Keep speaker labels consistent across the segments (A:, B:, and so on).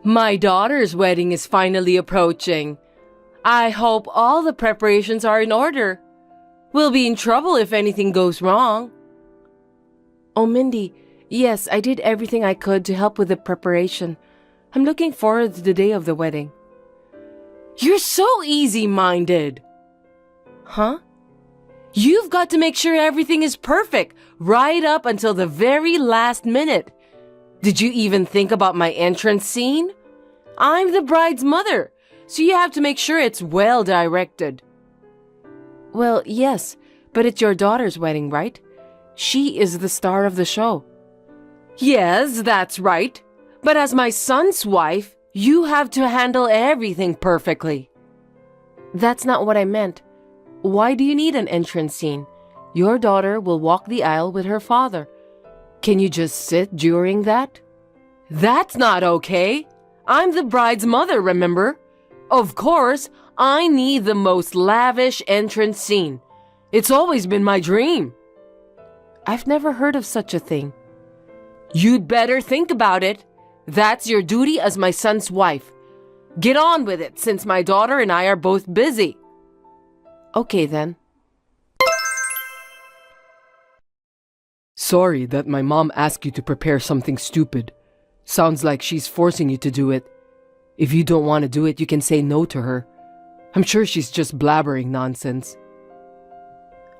A: My daughter's wedding is finally approaching. I hope all the preparations are in order. We'll be in trouble if anything goes wrong. Oh, Mindy, yes, I did everything I could to help with the preparation. I'm looking forward to the day of the wedding. You're so easy-minded. Huh? You've got to make sure everything is perfect, right up until the very last minute. Did you even think about my entrance scene? I'm the bride's mother, so you have to make sure it's well directed. Well, yes, but it's your daughter's wedding, right? She is the star of the show. Yes, that's right. But as my son's wife, you have to handle everything perfectly. That's not what I meant. Why do you need an entrance scene? Your daughter will walk the aisle with her father. Can you just sit during that? That's not okay. I'm the bride's mother, remember? Of course, I need the most lavish entrance scene. It's always been my dream. I've never heard of such a thing. You'd better think about it. That's your duty as my son's wife. Get on with it, since my daughter and I are both busy. Okay, then.
B: Sorry that my mom asked you to prepare something stupid. Sounds like she's forcing you to do it. If you don't want to do it, you can say no to her. I'm sure she's just blabbering nonsense.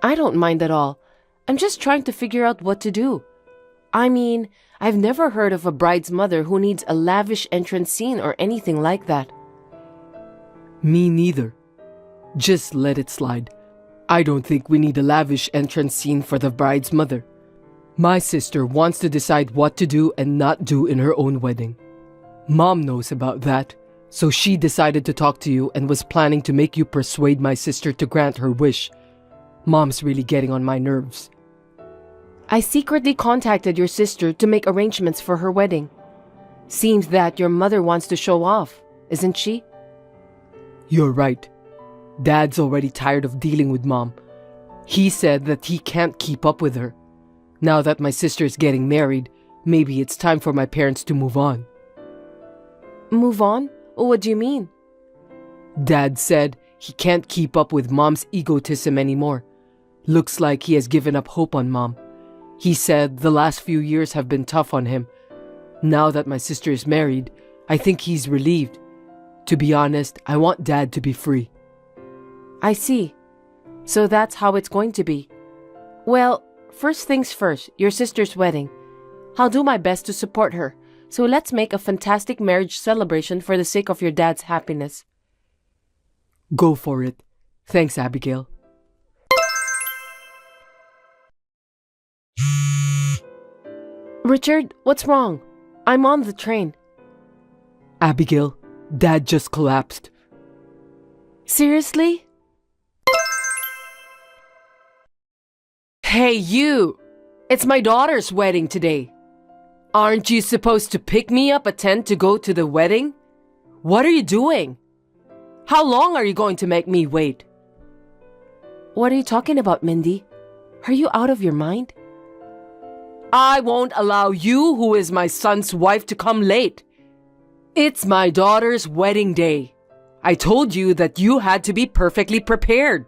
A: I don't mind at all. I'm just trying to figure out what to do. I mean, I've never heard of a bride's mother who needs a lavish entrance scene or anything like that.
B: Me neither. Just let it slide. I don't think we need a lavish entrance scene for the bride's mother. My sister wants to decide what to do and not do in her own wedding. Mom knows about that, so she decided to talk to you and was planning to make you persuade my sister to grant her wish. Mom's really getting on my nerves.
A: I secretly contacted your sister to make arrangements for her wedding. Seems that your mother wants to show off, isn't she?
B: You're right. Dad's already tired of dealing with Mom. He said that he can't keep up with her. Now that my sister's getting married, maybe it's time for my parents to move on.
A: Move on? What do you mean?
B: Dad said he can't keep up with Mom's egotism anymore. Looks like he has given up hope on Mom. He said the last few years have been tough on him. Now that my sister is married, I think he's relieved. To be honest, I want Dad to be free.
A: I see. So that's how it's going to be. Well, first things first, your sister's wedding. I'll do my best to support her. So let's make a fantastic marriage celebration for the sake of your dad's happiness.
B: Go for it. Thanks, Abigail.
A: Richard, what's wrong? I'm on the train.
B: Abigail, Dad just collapsed.
A: Seriously? Hey, you! It's my daughter's wedding today. Aren't you supposed to pick me up at 10 to go to the wedding? What are you doing? How long are you going to make me wait? What are you talking about, Mindy? Are you out of your mind? I won't allow you, who is my son's wife, to come late. It's my daughter's wedding day. I told you that you had to be perfectly prepared.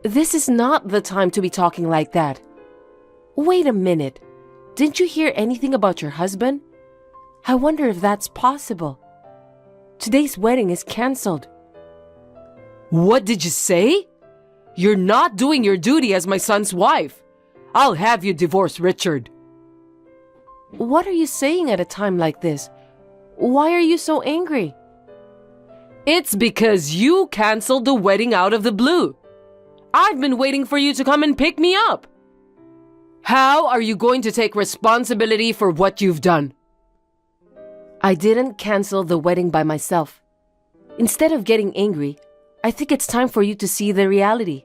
A: This is not the time to be talking like that. Wait a minute. Didn't you hear anything about your husband? I wonder if that's possible. Today's wedding is cancelled. What did you say? You're not doing your duty as my son's wife. I'll have you divorce Richard. What are you saying at a time like this? Why are you so angry? It's because you cancelled the wedding out of the blue. I've been waiting for you to come and pick me up. How are you going to take responsibility for what you've done? I didn't cancel the wedding by myself. Instead of getting angry, I think it's time for you to see the reality.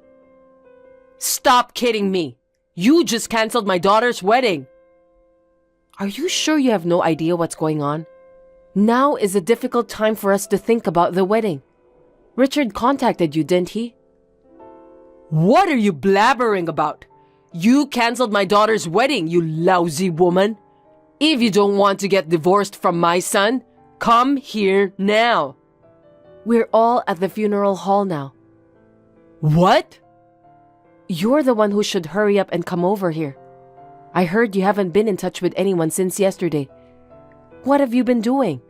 A: Stop kidding me. You just canceled my daughter's wedding. Are you sure you have no idea what's going on? Now is a difficult time for us to think about the wedding. Richard contacted you, didn't he? What are you blabbering about? You canceled my daughter's wedding, you lousy woman. If you don't want to get divorced from my son, come here now. We're all at the funeral hall now. What? You're the one who should hurry up and come over here. I heard you haven't been in touch with anyone since yesterday. What have you been doing?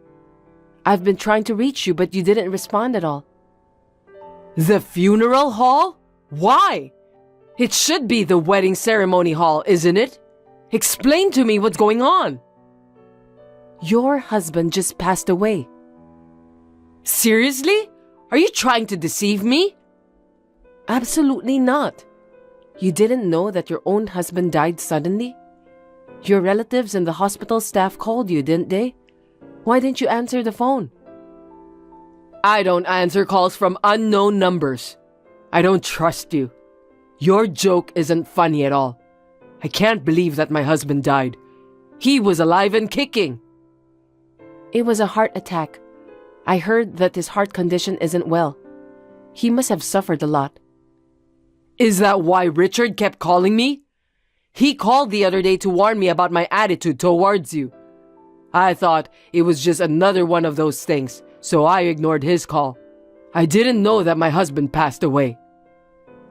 A: I've been trying to reach you, but you didn't respond at all. The funeral hall? Why? It should be the wedding ceremony hall, isn't it? Explain to me what's going on. Your husband just passed away. Seriously? Are you trying to deceive me? Absolutely not. You didn't know that your own husband died suddenly? Your relatives and the hospital staff called you, didn't they? Why didn't you answer the phone? I don't answer calls from unknown numbers. I don't trust you. Your joke isn't funny at all. I can't believe that my husband died. He was alive and kicking. It was a heart attack. I heard that his heart condition isn't well. He must have suffered a lot. Is that why Richard kept calling me? He called the other day to warn me about my attitude towards you. I thought it was just another one of those things, so I ignored his call. I didn't know that my husband passed away.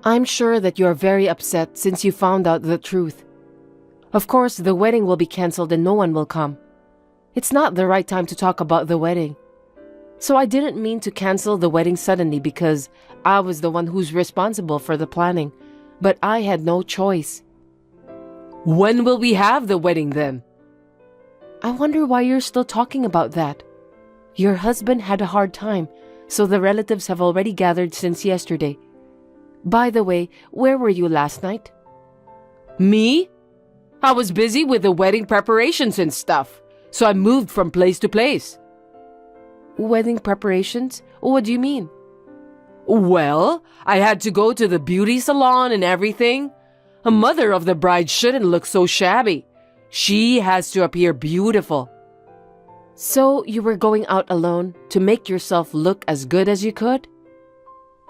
A: I'm sure that you are very upset since you found out the truth. Of course, the wedding will be cancelled and no one will come. It's not the right time to talk about the wedding. So I didn't mean to cancel the wedding suddenly because I was the one who's responsible for the planning, but I had no choice. When will we have the wedding then? I wonder why you're still talking about that. Your husband had a hard time, so the relatives have already gathered since yesterday. By the way, where were you last night? Me? I was busy with the wedding preparations and stuff, so I moved from place to place. Wedding preparations? What do you mean? Well, I had to go to the beauty salon and everything. A mother of the bride shouldn't look so shabby. She has to appear beautiful. So you were going out alone to make yourself look as good as you could?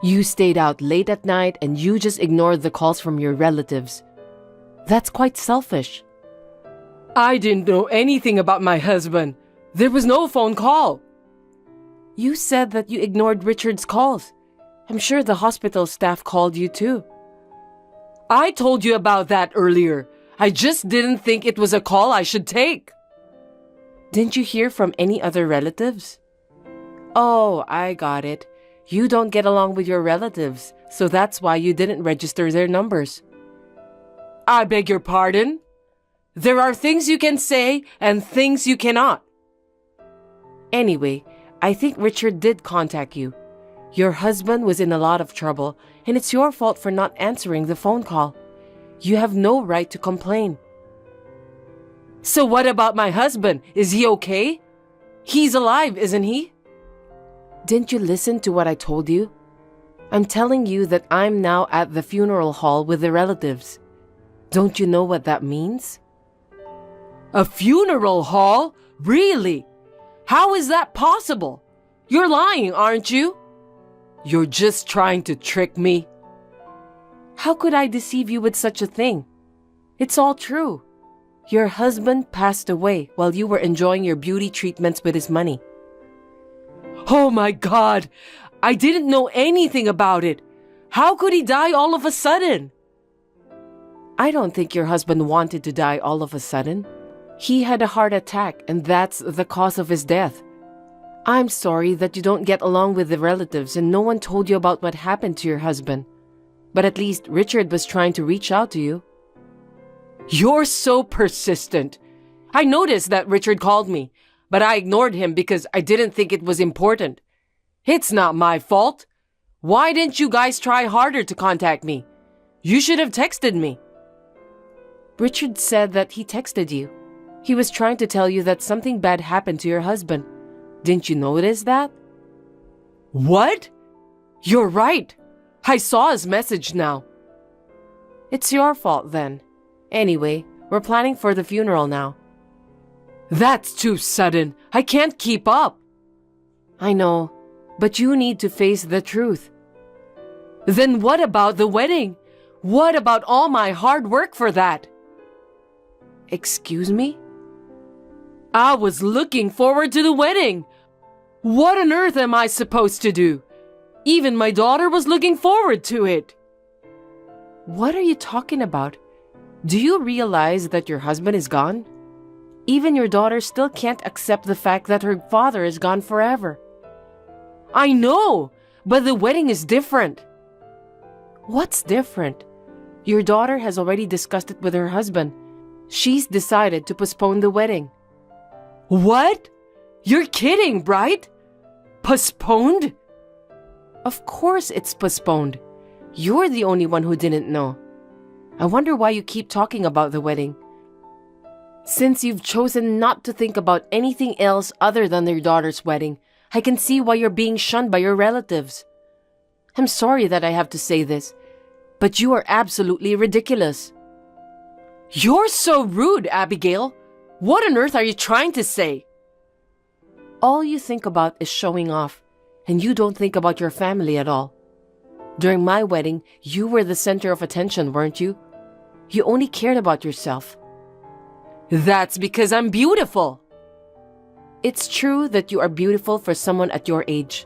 A: You stayed out late at night and you just ignored the calls from your relatives. That's quite selfish. I didn't know anything about my husband. There was no phone call. You said that you ignored Richard's calls. I'm sure the hospital staff called you too. I told you about that earlier. I just didn't think it was a call I should take. Didn't you hear from any other relatives? Oh, I got it. You don't get along with your relatives, so that's why you didn't register their numbers. I beg your pardon? There are things you can say and things you cannot. Anyway, I think Richard did contact you. Your husband was in a lot of trouble, and it's your fault for not answering the phone call. You have no right to complain. So what about my husband? Is he okay? He's alive, isn't he? Didn't you listen to what I told you? I'm telling you that I'm now at the funeral hall with the relatives. Don't you know what that means? A funeral hall? Really? How is that possible? You're lying, aren't you? You're just trying to trick me. How could I deceive you with such a thing? It's all true. Your husband passed away while you were enjoying your beauty treatments with his money. Oh my God! I didn't know anything about it. How could he die all of a sudden? I don't think your husband wanted to die all of a sudden. He had a heart attack and that's the cause of his death. I'm sorry that you don't get along with the relatives and no one told you about what happened to your husband. But at least Richard was trying to reach out to you. You're so persistent. I noticed that Richard called me, but I ignored him because I didn't think it was important. It's not my fault. Why didn't you guys try harder to contact me? You should have texted me. Richard said that he texted you. He was trying to tell you that something bad happened to your husband. Didn't you notice that? What? You're right. I saw his message now. It's your fault then. Anyway, we're planning for the funeral now. That's too sudden. I can't keep up. I know, but you need to face the truth. Then what about the wedding? What about all my hard work for that? Excuse me? I was looking forward to the wedding. What on earth am I supposed to do? Even my daughter was looking forward to it. What are you talking about? Do you realize that your husband is gone? Even your daughter still can't accept the fact that her father is gone forever. I know, but the wedding is different. What's different? Your daughter has already discussed it with her husband. She's decided to postpone the wedding. What? You're kidding, right? Postponed? Of course it's postponed. You're the only one who didn't know. I wonder why you keep talking about the wedding. Since you've chosen not to think about anything else other than your daughter's wedding, I can see why you're being shunned by your relatives. I'm sorry that I have to say this, but you are absolutely ridiculous. You're so rude, Abigail. What on earth are you trying to say? All you think about is showing off, and you don't think about your family at all. During my wedding, you were the center of attention, weren't you? You only cared about yourself. That's because I'm beautiful. It's true that you are beautiful for someone at your age.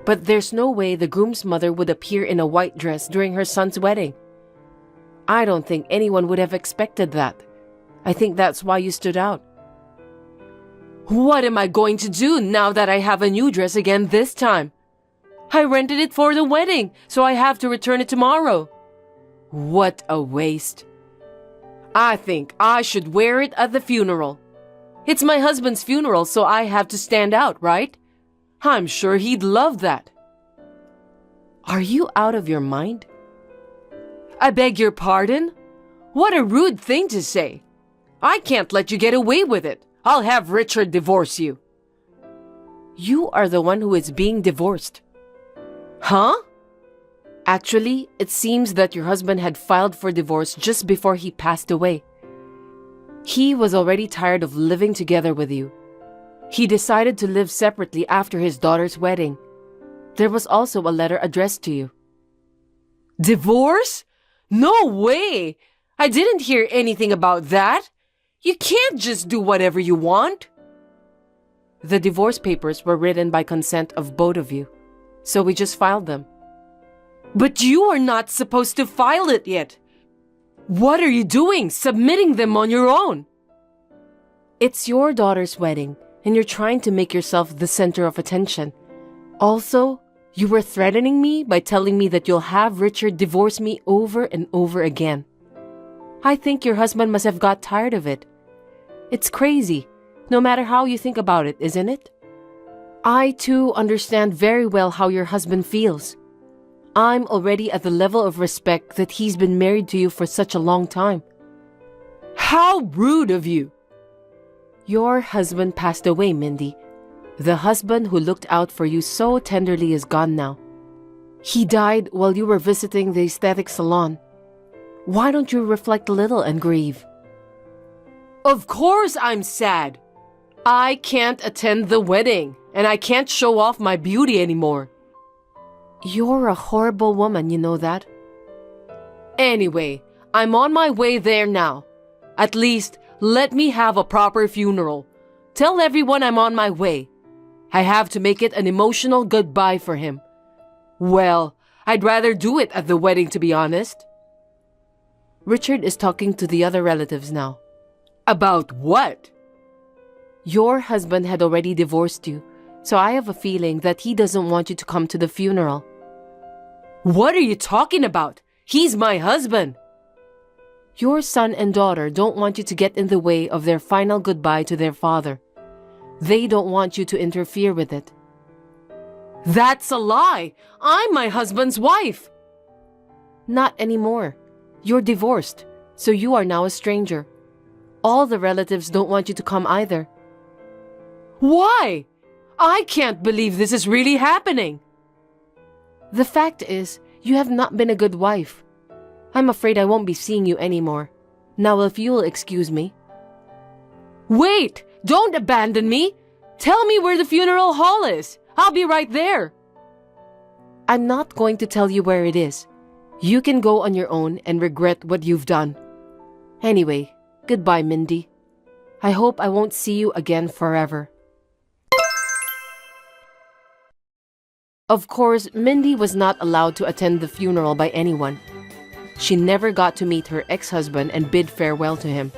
A: But there's no way the groom's mother would appear in a white dress during her son's wedding. I don't think anyone would have expected that. I think that's why you stood out. What am I going to do now that I have a new dress again this time? I rented it for the wedding, so I have to return it tomorrow. What a waste. I think I should wear it at the funeral. It's my husband's funeral, so I have to stand out, right? I'm sure he'd love that. Are you out of your mind? I beg your pardon? What a rude thing to say. I can't let you get away with it. I'll have Richard divorce you. You are the one who is being divorced. Huh? Actually, it seems that your husband had filed for divorce just before he passed away. He was already tired of living together with you. He decided to live separately after his daughter's wedding. There was also a letter addressed to you. Divorce? No way! I didn't hear anything about that. You can't just do whatever you want. The divorce papers were written by consent of both of you, so we just filed them. But you are not supposed to file it yet. What are you doing, submitting them on your own? It's your daughter's wedding, and you're trying to make yourself the center of attention. Also, you were threatening me by telling me that you'll have Richard divorce me over and over again. I think your husband must have got tired of it. It's crazy, no matter how you think about it, isn't it? I, too, understand very well how your husband feels. I'm already at the level of respect that he's been married to you for such a long time. How rude of you! Your husband passed away, Mindy. The husband who looked out for you so tenderly is gone now. He died while you were visiting the aesthetic salon. Why don't you reflect a little and grieve? Of course I'm sad. I can't attend the wedding, and I can't show off my beauty anymore. You're a horrible woman, you know that? Anyway, I'm on my way there now. At least, let me have a proper funeral. Tell everyone I'm on my way. I have to make it an emotional goodbye for him. Well, I'd rather do it at the wedding, to be honest. Richard is talking to the other relatives now. About what? Your husband had already divorced you, so I have a feeling that he doesn't want you to come to the funeral. What are you talking about? He's my husband. Your son and daughter don't want you to get in the way of their final goodbye to their father. They don't want you to interfere with it. That's a lie! I'm my husband's wife! Not anymore. You're divorced, so you are now a stranger. All the relatives don't want you to come either. Why? I can't believe this is really happening. The fact is, you have not been a good wife. I'm afraid I won't be seeing you anymore. Now, if you'll excuse me. Wait! Don't abandon me! Tell me where the funeral hall is. I'll be right there. I'm not going to tell you where it is. You can go on your own and regret what you've done. Anyway, goodbye, Mindy. I hope I won't see you again forever. Of course, Mindy was not allowed to attend the funeral by anyone. She never got to meet her ex-husband and bid farewell to him.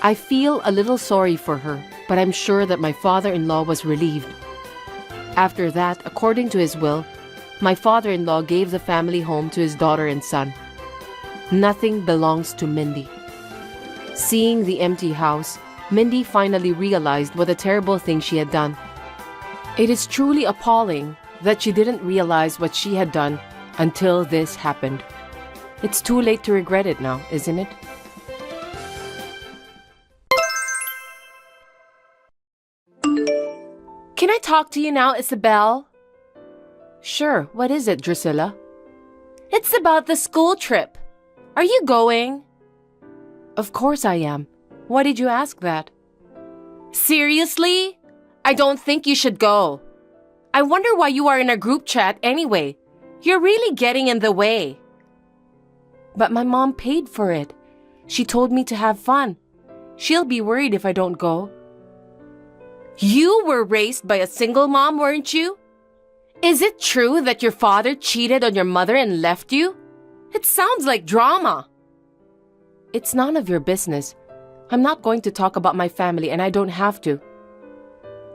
A: I feel a little sorry for her, but I'm sure that my father-in-law was relieved. After that, according to his will, my father-in-law gave the family home to his daughter and son. Nothing belongs to Mindy. Seeing the empty house, Mindy finally realized what a terrible thing she had done. It is truly appalling that she didn't realize what she had done until this happened. It's too late to regret it now, isn't it? Can I talk to you now, Isabel? Sure, what is it, Drusilla? It's about the school trip. Are you going? Of course I am. Why did you ask that? Seriously? I don't think you should go. I wonder why you are in a group chat anyway. You're really getting in the way. But my mom paid for it. She told me to have fun. She'll be worried if I don't go. You were raised by a single mom, weren't you? Is it true that your father cheated on your mother and left you? It sounds like drama. It's none of your business. I'm not going to talk about my family and I don't have to.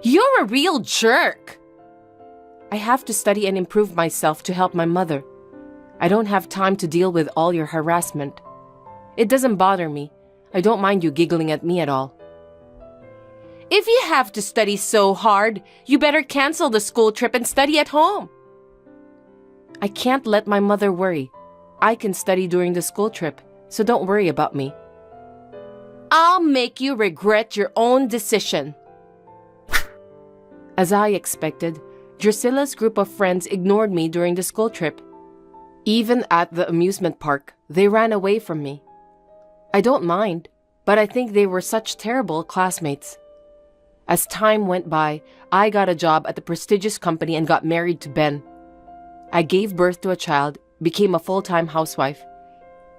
A: You're a real jerk. I have to study and improve myself to help my mother. I don't have time to deal with all your harassment. It doesn't bother me. I don't mind you giggling at me at all. If you have to study so hard, you better cancel the school trip and study at home. I can't let my mother worry. I can study during the school trip, so don't worry about me. I'll make you regret your own decision. As I expected, Drusilla's group of friends ignored me during the school trip. Even at the amusement park, they ran away from me. I don't mind, but I think they were such terrible classmates. As time went by, I got a job at the prestigious company and got married to Ben. I gave birth to a child, became a full-time housewife.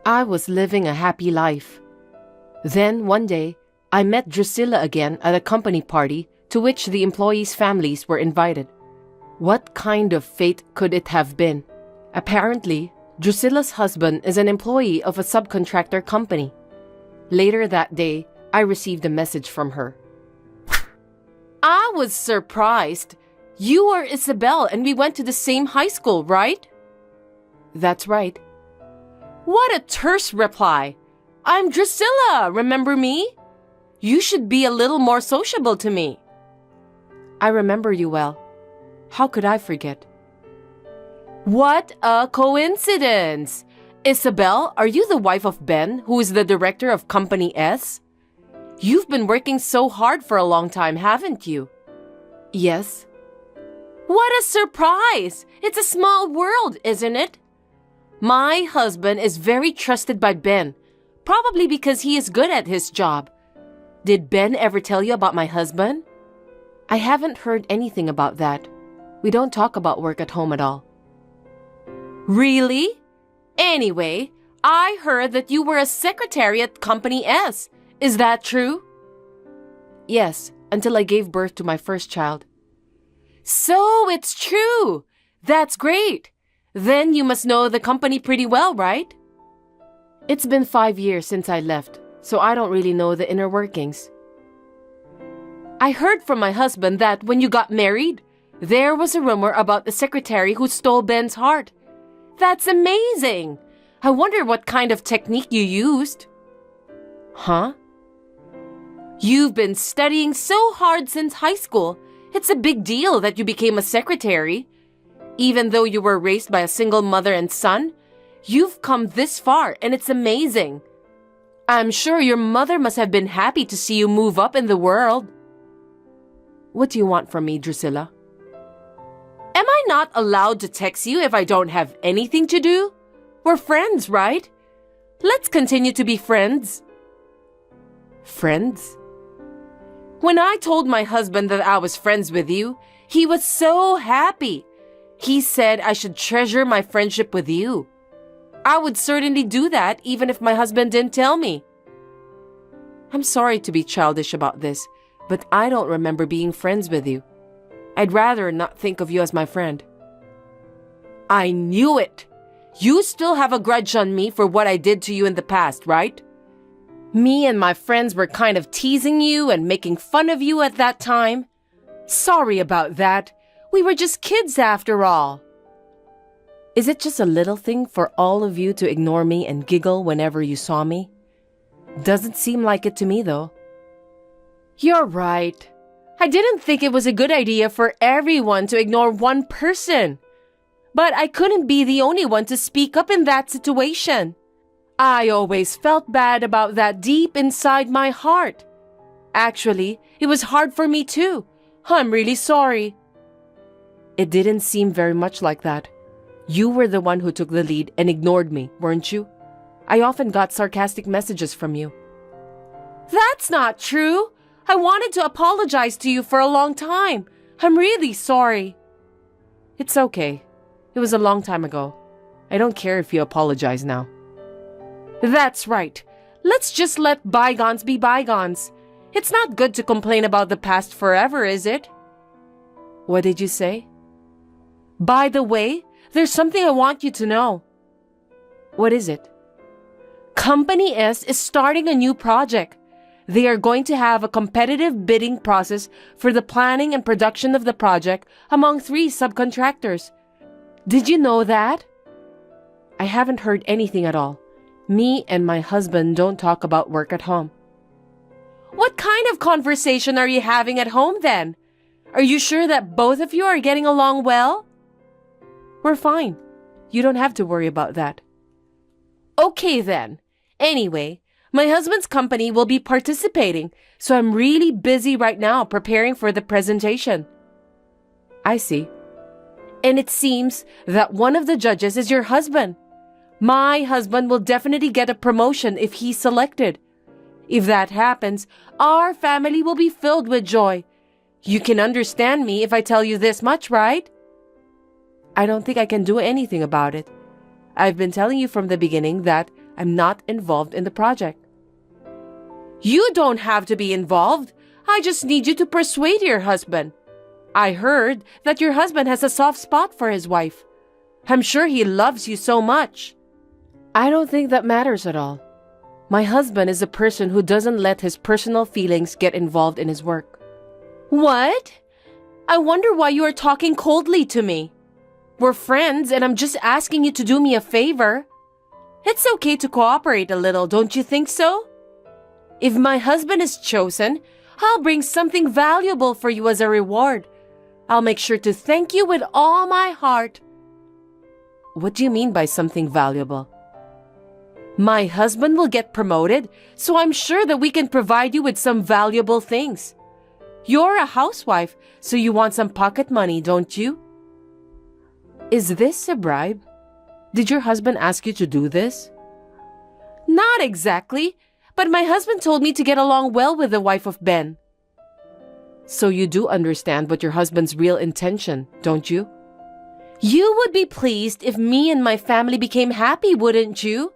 A: I was living a happy life. Then, one day, I met Drusilla again at a company party to which the employees' families were invited. What kind of fate could it have been? Apparently, Drusilla's husband is an employee of a subcontractor company. Later that day, I received a message from her. I was surprised. You are Isabel and we went to the same high school, right? That's right. What a terse reply. I'm Drusilla, remember me? You should be a little more sociable to me. I remember you well. How could I forget? What a coincidence! Isabel, are you the wife of Ben, who is the director of Company S? You've been working so hard for a long time, haven't you? Yes. What a surprise! It's a small world, isn't it? My husband is very trusted by Ben, probably because he is good at his job. Did Ben ever tell you about my husband? I haven't heard anything about that. We don't talk about work at home at all. Really? Anyway, I heard that you were a secretary at Company S. Is that true? Yes, until I gave birth to my first child. So it's true! That's great! Then you must know the company pretty well, right? It's been 5 years since I left, so I don't really know the inner workings. I heard from my husband that when you got married, there was a rumor about the secretary who stole Ben's heart. That's amazing! I wonder what kind of technique you used. Huh? You've been studying so hard since high school. It's a big deal that you became a secretary. Even though you were raised by a single mother and son, you've come this far and it's amazing. I'm sure your mother must have been happy to see you move up in the world. What do you want from me, Drusilla? Am I not allowed to text you if I don't have anything to do? We're friends, right? Let's continue to be friends. Friends? When I told my husband that I was friends with you, he was so happy. He said I should treasure my friendship with you. I would certainly do that even if my husband didn't tell me. I'm sorry to be childish about this, but I don't remember being friends with you. I'd rather not think of you as my friend. I knew it! You still have a grudge on me for what I did to you in the past, right? Me and my friends were kind of teasing you and making fun of you at that time. Sorry about that. We were just kids after all. Is it just a little thing for all of you to ignore me and giggle whenever you saw me? Doesn't seem like it to me, though. You're right. I didn't think it was a good idea for everyone to ignore one person. But I couldn't be the only one to speak up in that situation. I always felt bad about that deep inside my heart. Actually, it was hard for me too. I'm really sorry. It didn't seem very much like that. You were the one who took the lead and ignored me, weren't you? I often got sarcastic messages from you. That's not true. I wanted to apologize to you for a long time. I'm really sorry. It's okay. It was a long time ago. I don't care if you apologize now. That's right. Let's just let bygones be bygones. It's not good to complain about the past forever, is it? What did you say? By the way, there's something I want you to know. What is it? Company S is starting a new project. They are going to have a competitive bidding process for the planning and production of the project among 3 subcontractors. Did you know that? I haven't heard anything at all. Me and my husband don't talk about work at home. What kind of conversation are you having at home then? Are you sure that both of you are getting along well? We're fine. You don't have to worry about that. Okay then. Anyway, my husband's company will be participating, so I'm really busy right now preparing for the presentation. I see. And it seems that one of the judges is your husband. My husband will definitely get a promotion if he's selected. If that happens, our family will be filled with joy. You can understand me if I tell you this much, right? I don't think I can do anything about it. I've been telling you from the beginning that I'm not involved in the project. You don't have to be involved. I just need you to persuade your husband. I heard that your husband has a soft spot for his wife. I'm sure he loves you so much. I don't think that matters at all. My husband is a person who doesn't let his personal feelings get involved in his work. What? I wonder why you are talking coldly to me. We're friends and I'm just asking you to do me a favor. It's okay to cooperate a little, don't you think so? If my husband is chosen, I'll bring something valuable for you as a reward. I'll make sure to thank you with all my heart. What do you mean by something valuable? My husband will get promoted, so I'm sure that we can provide you with some valuable things. You're a housewife, so you want some pocket money, don't you? Is this a bribe? Did your husband ask you to do this? Not exactly, but my husband told me to get along well with the wife of Ben. So you do understand what your husband's real intention, don't you? You would be pleased if me and my family became happy, wouldn't you?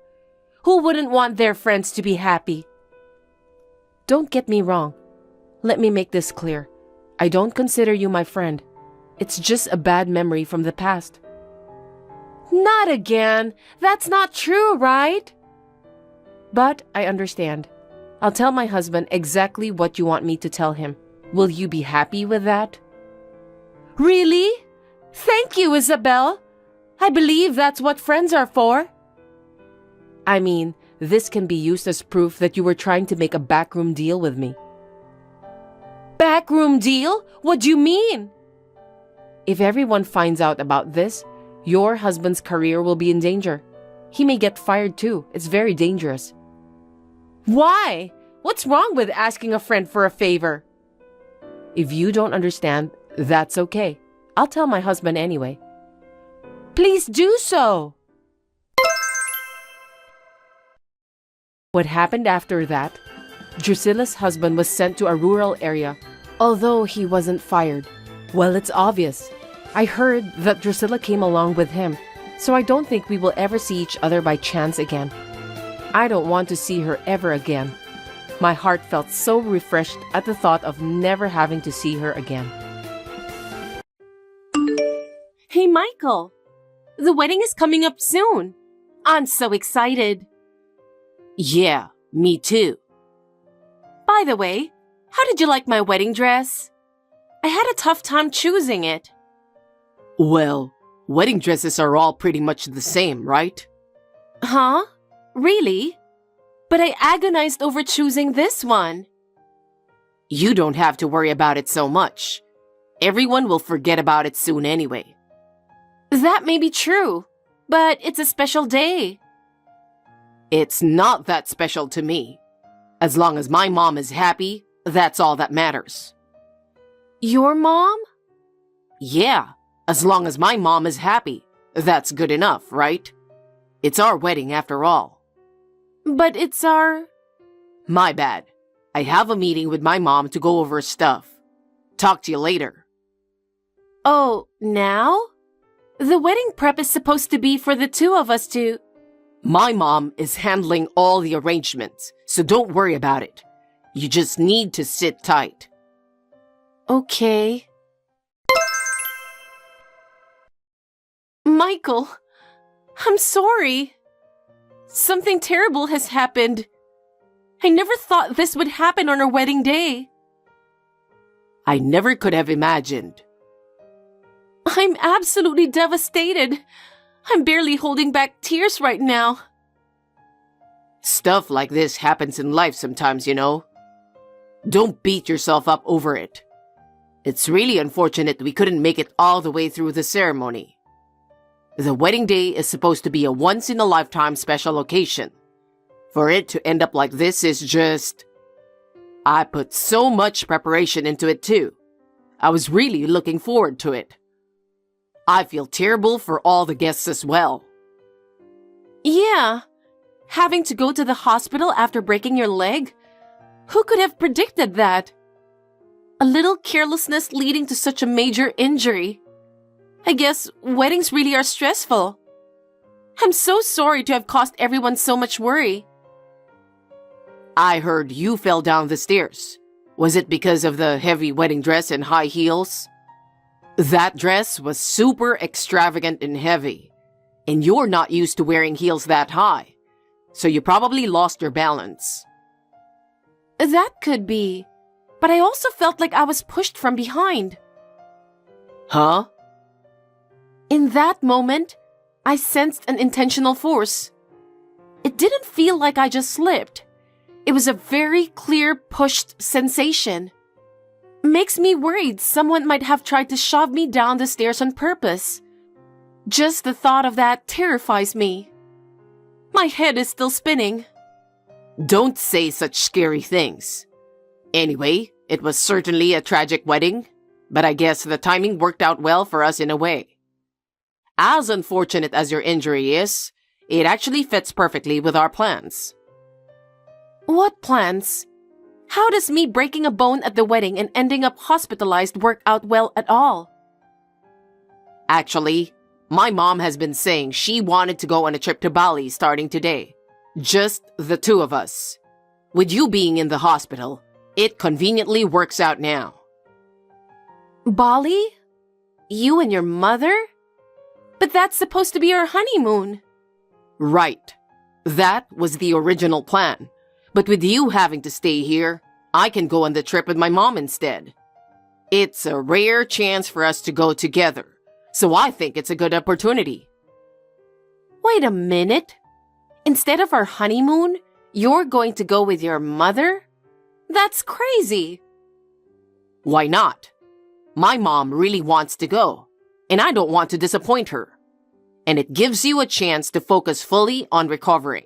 A: Who wouldn't want their friends to be happy? Don't get me wrong. Let me make this clear. I don't consider you my friend. It's just a bad memory from the past. Not again. That's not true, right? But I understand. I'll tell my husband exactly what you want me to tell him. Will you be happy with that? Really? Thank you, Isabel. I believe that's what friends are for. I mean, this can be used as proof that you were trying to make a backroom deal with me. Backroom deal? What do you mean? If everyone finds out about this, your husband's career will be in danger. He may get fired too. It's very dangerous. Why? What's wrong with asking a friend for a favor? If you don't understand, that's okay. I'll tell my husband anyway. Please do so. What happened after that? Drusilla's husband was sent to a rural area, although he wasn't fired. Well, it's obvious. I heard that Drusilla came along with him, so I don't think we will ever see each other by chance again. I don't want to see her ever again. My heart felt so refreshed at the thought of never having to see her again. Hey, Michael! The wedding is coming up soon. I'm so excited. Yeah, me too. By the way, how did you like my wedding dress? I had a tough time choosing it.
B: Well, wedding dresses are all pretty much the same, right?
A: Huh? Really? But I agonized over choosing this one.
B: You don't have to worry about it so much. Everyone will forget about it soon anyway.
A: That may be true, but it's a special day.
B: It's not that special to me. As long as my mom is happy, that's all that matters.
A: Your mom?
B: Yeah, as long as my mom is happy, that's good enough, right? It's our wedding after all.
A: But it's our...
B: My bad. I have a meeting with my mom to go over stuff. Talk to you later.
A: Oh, now? The wedding prep is supposed to be for the two of us to...
B: My mom is handling all the arrangements, so don't worry about it. You just need to sit tight.
A: Okay. Michael, I'm sorry. Something terrible has happened. I never thought this would happen on our wedding day.
B: I never could have imagined.
A: I'm absolutely devastated. I'm barely holding back tears right now.
B: Stuff like this happens in life sometimes, you know. Don't beat yourself up over it. It's really unfortunate we couldn't make it all the way through the ceremony. The wedding day is supposed to be a once-in-a-lifetime special occasion. For it to end up like this is just... I put so much preparation into it too. I was really looking forward to it. I feel terrible for all the guests as well.
A: Yeah, having to go to the hospital after breaking your leg? Who could have predicted that? A little carelessness leading to such a major injury. I guess weddings really are stressful. I'm so sorry to have caused everyone so much worry.
B: I heard you fell down the stairs. Was it because of the heavy wedding dress and high heels? That dress was super extravagant and heavy, and you're not used to wearing heels that high, so you probably lost your balance.
A: That could be, but I also felt like I was pushed from behind.
B: Huh?
A: In that moment, I sensed an intentional force. It didn't feel like I just slipped. It was a very clear pushed sensation. Makes me worried someone might have tried to shove me down the stairs on purpose. Just the thought of that terrifies me. My head is still spinning.
B: Don't say such scary things. Anyway, it was certainly a tragic wedding, but I guess the timing worked out well for us in a way. As unfortunate as your injury is, it actually fits perfectly with our plans.
A: What plans? How does me breaking a bone at the wedding and ending up hospitalized work out well at all?
B: Actually, my mom has been saying she wanted to go on a trip to Bali starting today. Just the two of us. With you being in the hospital, it conveniently works out now.
A: Bali? You and your mother? But that's supposed to be our honeymoon.
B: Right. That was the original plan. But with you having to stay here, I can go on the trip with my mom instead. It's a rare chance for us to go together, so I think it's a good opportunity.
A: Wait a minute. Instead of our honeymoon, you're going to go with your mother? That's crazy.
B: Why not? My mom really wants to go, and I don't want to disappoint her. And it gives you a chance to focus fully on recovering.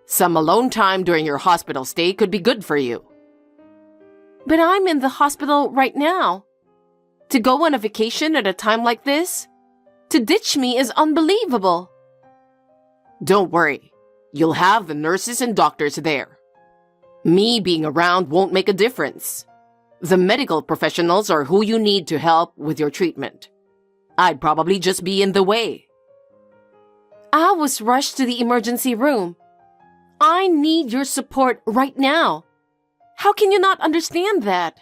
B: Some alone time during your hospital stay could be good for you.
A: But I'm in the hospital right now. To go on a vacation at a time like this? To ditch me is unbelievable.
B: Don't worry. You'll have the nurses and doctors there. Me being around won't make a difference. The medical professionals are who you need to help with your treatment. I'd probably just be in the way.
A: I was rushed to the emergency room. I need your support right now. How can you not understand that?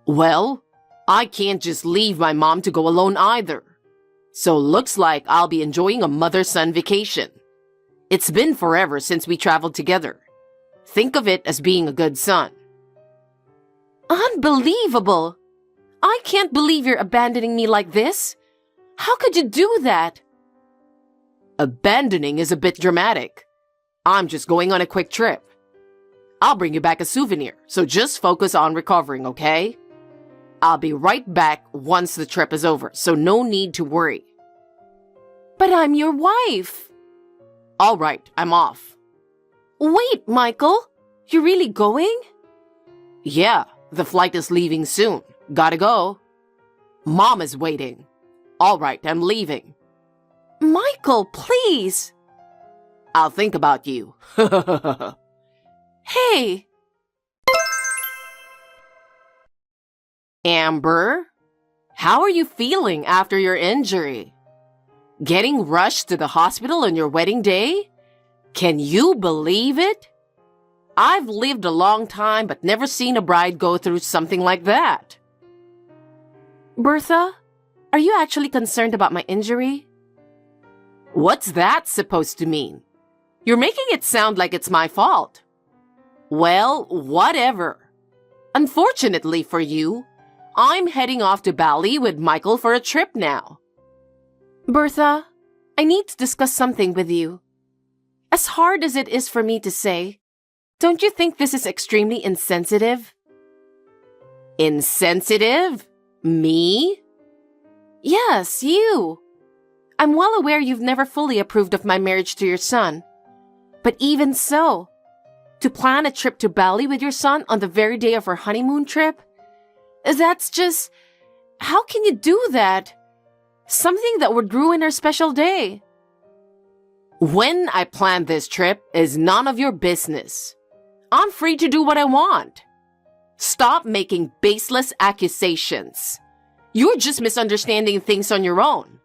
A: Well, I can't just leave my mom to go alone either. So looks like I'll be enjoying a mother-son vacation. It's been forever since we traveled together. Think of it as being a good son. Unbelievable! I can't believe you're abandoning me like this. How could you do that? Abandoning is a bit dramatic. I'm just going on a quick trip. I'll bring you back a souvenir, so just focus on recovering, okay? I'll be right back once the trip is over, so no need to worry. But I'm your wife. All right, I'm off. Wait, Michael, you're really going? Yeah, the flight is leaving soon. Gotta go. Mom is waiting. All right, I'm leaving. Michael, please. I'll think about you. Hey! Amber, how are you feeling after your injury? Getting rushed to the hospital on your wedding day? Can you believe it? I've lived a long time but never seen a bride go through something like that. Bertha, are you actually concerned about my injury? What's that supposed to mean? You're making it sound like it's my fault. Well, whatever. Unfortunately for you, I'm heading off to Bali with Michael for a trip now. Bertha, I need to discuss something with you. As hard as it is for me to say, don't you think this is extremely insensitive? Insensitive? Me? Yes, you. I'm well aware you've never fully approved of my marriage to your son. But even so, to plan a trip to Bali with your son on the very day of our honeymoon trip? That's just... How can you do that? Something that would ruin our special day. When I planned this trip is none of your business. I'm free to do what I want. Stop making baseless accusations. You're just misunderstanding things on your own.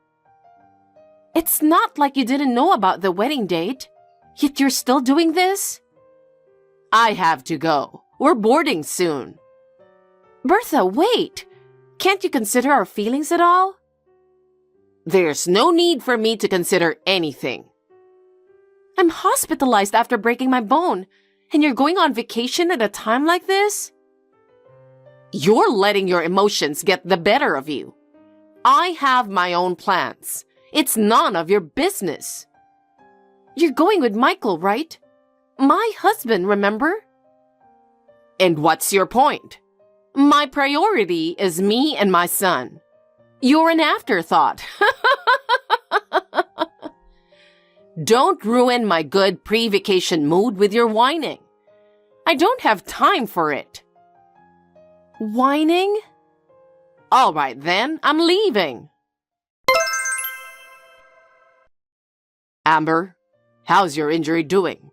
A: It's not like you didn't know about the wedding date, yet you're still doing this? I have to go. We're boarding soon. Bertha, wait. Can't you consider our feelings at all? There's no need for me to consider anything. I'm hospitalized after breaking my bone, and you're going on vacation at a time like this? You're letting your emotions get the better of you. I have my own plans. It's none of your business. You're going with Michael, right? My husband, remember? And what's your point? My priority is me and my son. You're an afterthought. Don't ruin my good pre-vacation mood with your whining. I don't have time for it. Whining? All right then, I'm leaving. Amber, how's your injury doing?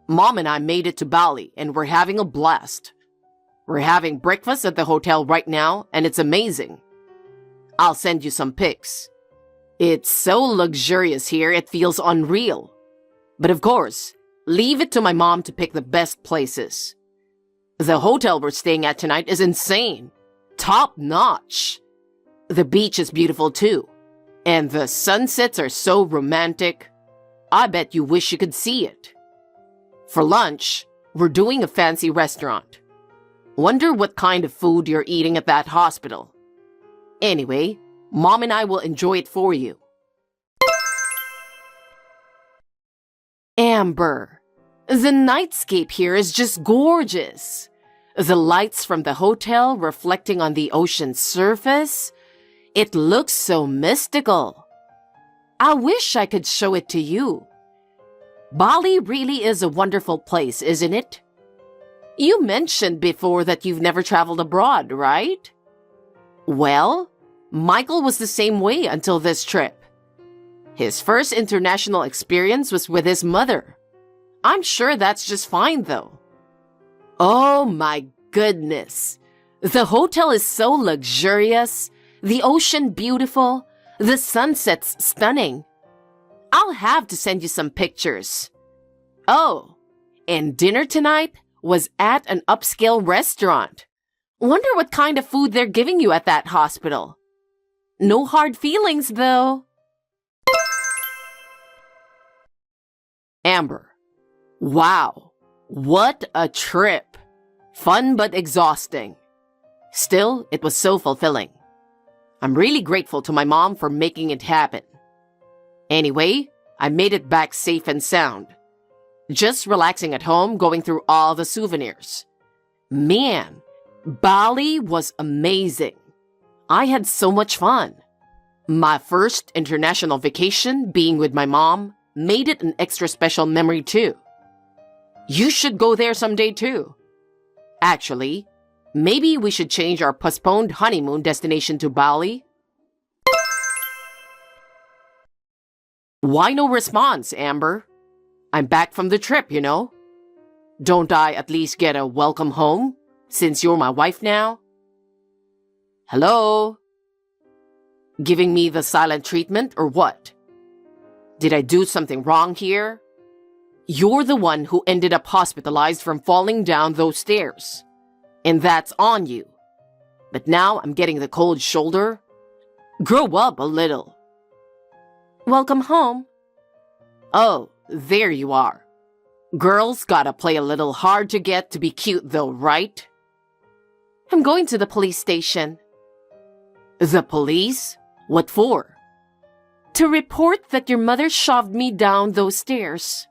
A: Mom and I made it to Bali and we're having a blast. We're having breakfast at the hotel right now and it's amazing. I'll send you some pics. It's so luxurious here, it feels unreal. But of course, leave it to my mom to pick the best places. The hotel we're staying at tonight is insane. Top notch. The beach is beautiful too. And the sunsets are so romantic. I bet you wish you could see it. For lunch, we're doing a fancy restaurant. Wonder what kind of food you're eating at that hospital. Anyway, Mom and I will enjoy it for you. Amber, the nightscape here is just gorgeous. The lights from the hotel reflecting on the ocean's surface. It looks so mystical. I wish I could show it to you. Bali really is a wonderful place, isn't it? You mentioned before that you've never traveled abroad, right? Well, Michael was the same way until this trip. His first international experience was with his mother. I'm sure that's just fine, though. Oh my goodness. The hotel is so luxurious, the ocean beautiful, the sunsets stunning. I'll have to send you some pictures. Oh, and dinner tonight was at an upscale restaurant. Wonder what kind of food they're giving you at that hospital. No hard feelings, though. Amber. Wow, what a trip. Fun but exhausting. Still, it was so fulfilling. I'm really grateful to my mom for making it happen. Anyway, I made it back safe and sound. Just relaxing at home, going through all the souvenirs. Man, Bali was amazing. I had so much fun. My first international vacation, being with my mom, made it an extra special memory too. You should go there someday too. Actually, maybe we should change our postponed honeymoon destination to Bali. Why no response, Amber? I'm back from the trip, you know. Don't I at least get a welcome home, since you're my wife now? Hello? Giving me the silent treatment or what? Did I do something wrong here? You're the one who ended up hospitalized from falling down those stairs. And that's on you. But now I'm getting the cold shoulder. Grow up a little. Welcome home. Oh, there you are. Girls gotta play a little hard to get to be cute though, right? I'm going to the police station. The police? What for? To report that your mother shoved me down those stairs.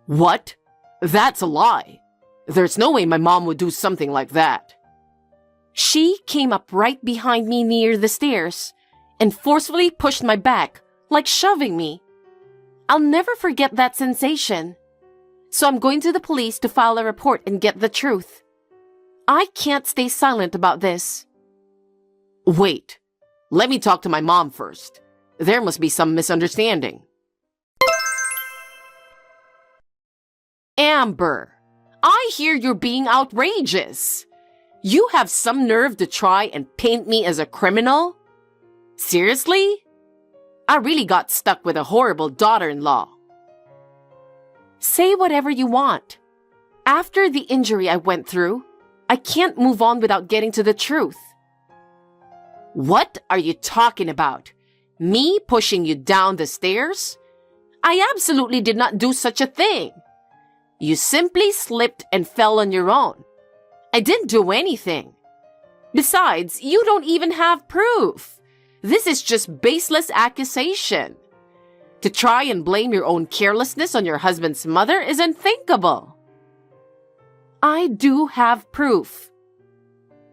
A: What? That's a lie. There's no way my mom would do something like that. She came up right behind me near the stairs and forcefully pushed my back, like shoving me. I'll never forget that sensation. So I'm going to the police to file a report and get the truth. I can't stay silent about this. Wait, let me talk to my mom first. There must be some misunderstanding. Amber, I hear you're being outrageous. You have some nerve to try and paint me as a criminal? Seriously? I really got stuck with a horrible daughter-in-law. Say whatever you want. After the injury I went through, I can't move on without getting to the truth. What are you talking about? Me pushing you down the stairs? I absolutely did not do such a thing. You simply slipped and fell on your own. I didn't do anything. Besides, you don't even have proof. This is just baseless accusation. To try and blame your own carelessness on your husband's mother is unthinkable. I do have proof.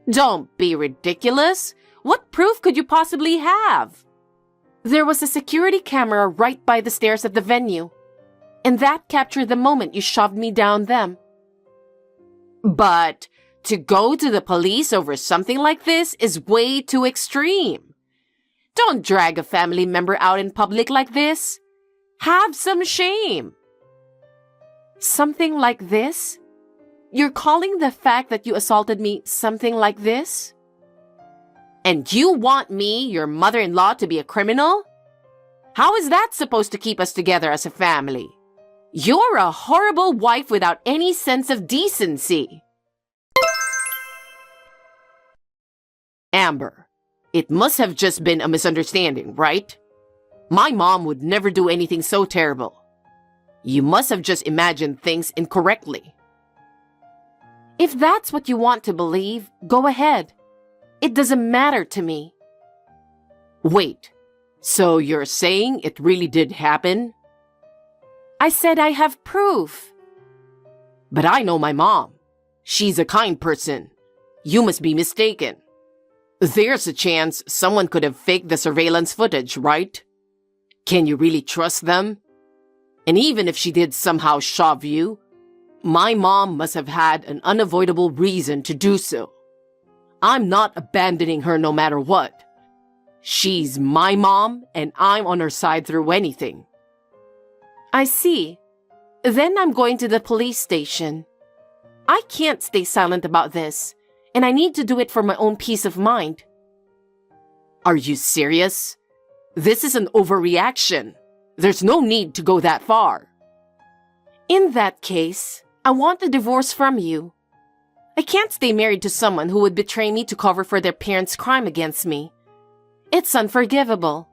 A: Don't be ridiculous. What proof could you possibly have? There was a security camera right by the stairs of the venue, and that captured the moment you shoved me down them. But to go to the police over something like this is way too extreme. Don't drag a family member out in public like this. Have some shame. Something like this? You're calling the fact that you assaulted me something like this? And you want me, your mother-in-law, to be a criminal? How is that supposed to keep us together as a family? You're a horrible wife without any sense of decency. Amber, it must have just been a misunderstanding, right? My mom would never do anything so terrible. You must have just imagined things incorrectly. If that's what you want to believe, go ahead. It doesn't matter to me. Wait, so you're saying it really did happen? I said I have proof. But I know my mom. She's a kind person. You must be mistaken. There's a chance someone could have faked the surveillance footage, right? Can you really trust them? And even if she did somehow shove you, my mom must have had an unavoidable reason to do so. I'm not abandoning her no matter what. She's my mom, and I'm on her side through anything. I see. Then I'm going to the police station. I can't stay silent about this, and I need to do it for my own peace of mind. Are you serious? This is an overreaction. There's no need to go that far. In that case, I want the divorce from you. I can't stay married to someone who would betray me to cover for their parents' crime against me. It's unforgivable.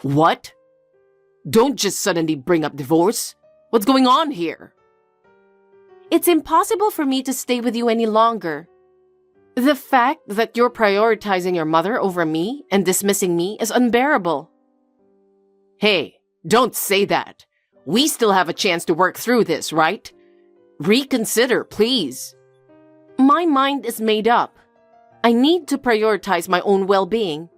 A: What? Don't just suddenly bring up divorce. What's going on here? It's impossible for me to stay with you any longer. The fact that you're prioritizing your mother over me and dismissing me is unbearable. Hey, don't say that. We still have a chance to work through this, right? Reconsider, please. My mind is made up. I need to prioritize my own well-being.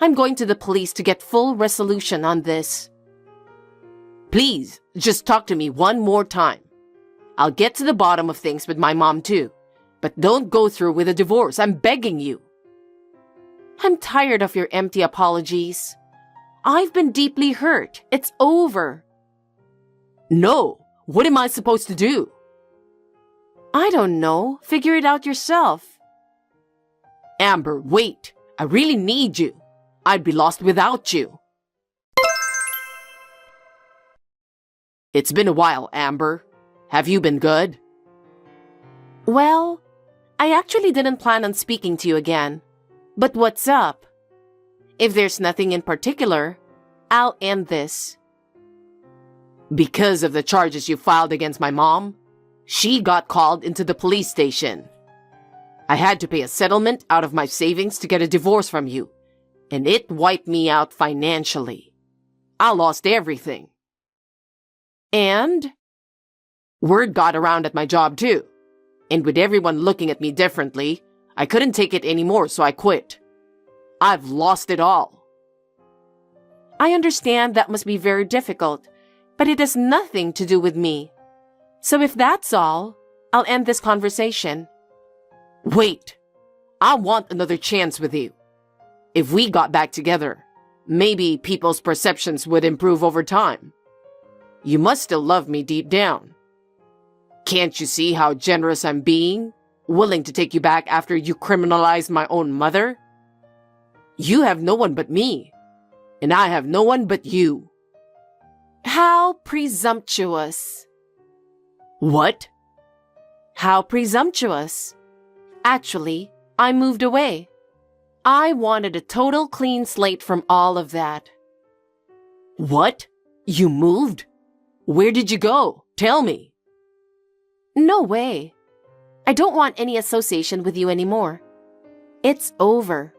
A: I'm going to the police to get full resolution on this. Please, just talk to me one more time. I'll get to the bottom of things with my mom too. But don't go through with a divorce. I'm begging you. I'm tired of your empty apologies. I've been deeply hurt. It's over. No. What am I supposed to do? I don't know. Figure it out yourself. Amber, wait. I really need you. I'd be lost without you. It's been a while, Amber. Have you been good? Well, I actually didn't plan on speaking to you again. But what's up? If there's nothing in particular, I'll end this. Because of the charges you filed against my mom, she got called into the police station. I had to pay a settlement out of my savings to get a divorce from you, and it wiped me out financially. I lost everything. And word got around at my job too. And with everyone looking at me differently, I couldn't take it anymore, so I quit. I've lost it all. I understand that must be very difficult, but it has nothing to do with me. So if that's all, I'll end this conversation. Wait, I want another chance with you. If we got back together, maybe people's perceptions would improve over time. You must still love me deep down. Can't you see how generous I'm being? Willing to take you back after you criminalized my own mother? You have no one but me, and I have no one but you. How presumptuous. What? How presumptuous. Actually, I moved away. I wanted a total clean slate from all of that. What? You moved? Where did you go? Tell me. No way. I don't want any association with you anymore. It's over.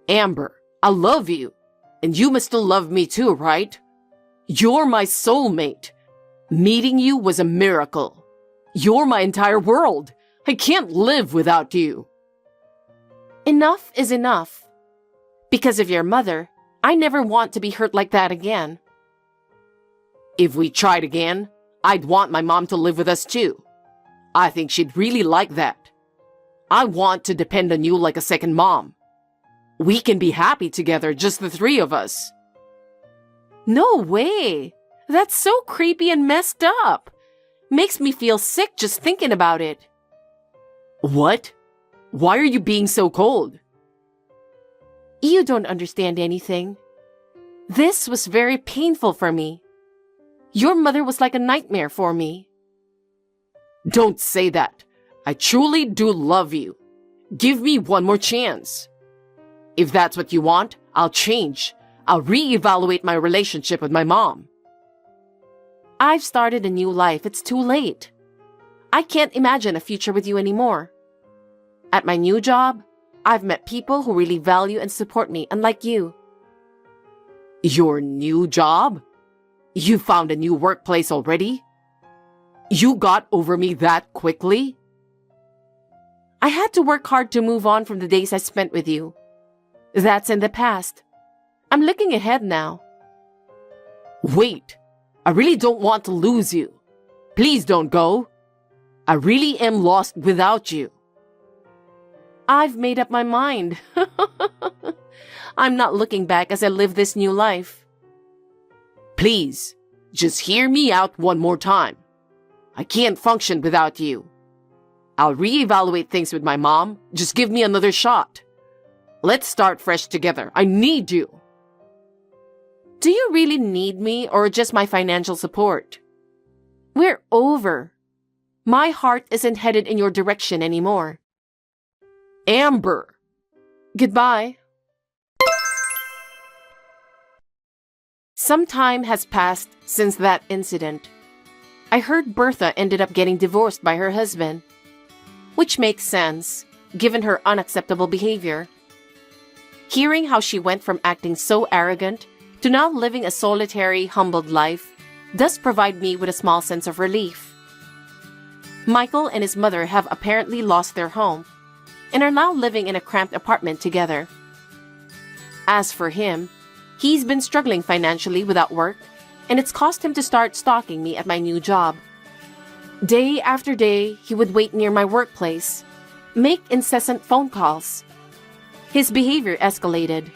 A: Amber, I love you. And you must still love me too, right? You're my soulmate. Meeting you was a miracle. You're my entire world. I can't live without you. Enough is enough. Because of your mother, I never want to be hurt like that again. If we tried again, I'd want my mom to live with us too. I think she'd really like that. I want to depend on you like a second mom. We can be happy together, just the three of us. No way! That's so creepy and messed up. Makes me feel sick just thinking about it. What? Why are you being so cold? You don't understand anything. This was very painful for me. Your mother was like a nightmare for me. Don't say that. I truly do love you. Give me one more chance. If that's what you want, I'll change. I'll reevaluate my relationship with my mom. I've started a new life. It's too late. I can't imagine a future with you anymore. At my new job, I've met people who really value and support me, unlike you. Your new job? You found a new workplace already? You got over me that quickly? I had to work hard to move on from the days I spent with you. That's in the past. I'm looking ahead now. Wait, I really don't want to lose you. Please don't go. I really am lost without you. I've made up my mind. I'm not looking back as I live this new life. Please, just hear me out one more time. I can't function without you. I'll reevaluate things with my mom. Just give me another shot. Let's start fresh together. I need you. Do you really need me or just my financial support? We're over. My heart isn't headed in your direction anymore. Amber. Goodbye. Some time has passed since that incident. I heard Bertha ended up getting divorced by her husband, which makes sense, given her unacceptable behavior. Hearing how she went from acting so arrogant to now living a solitary, humbled life does provide me with a small sense of relief. Michael and his mother have apparently lost their home and are now living in a cramped apartment together. As for him, he's been struggling financially without work, and it's caused him to start stalking me at my new job. Day after day, he would wait near my workplace, make incessant phone calls. His behavior escalated.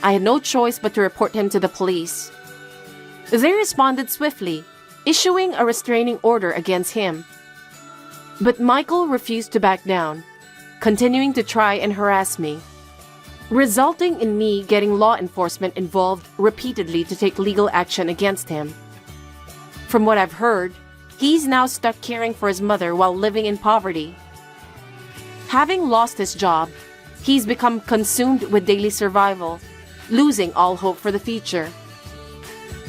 A: I had no choice but to report him to the police. They responded swiftly, issuing a restraining order against him. But Michael refused to back down, continuing to try and harass me, resulting in me getting law enforcement involved repeatedly to take legal action against him. From what I've heard, he's now stuck caring for his mother while living in poverty. Having lost his job, he's become consumed with daily survival, losing all hope for the future.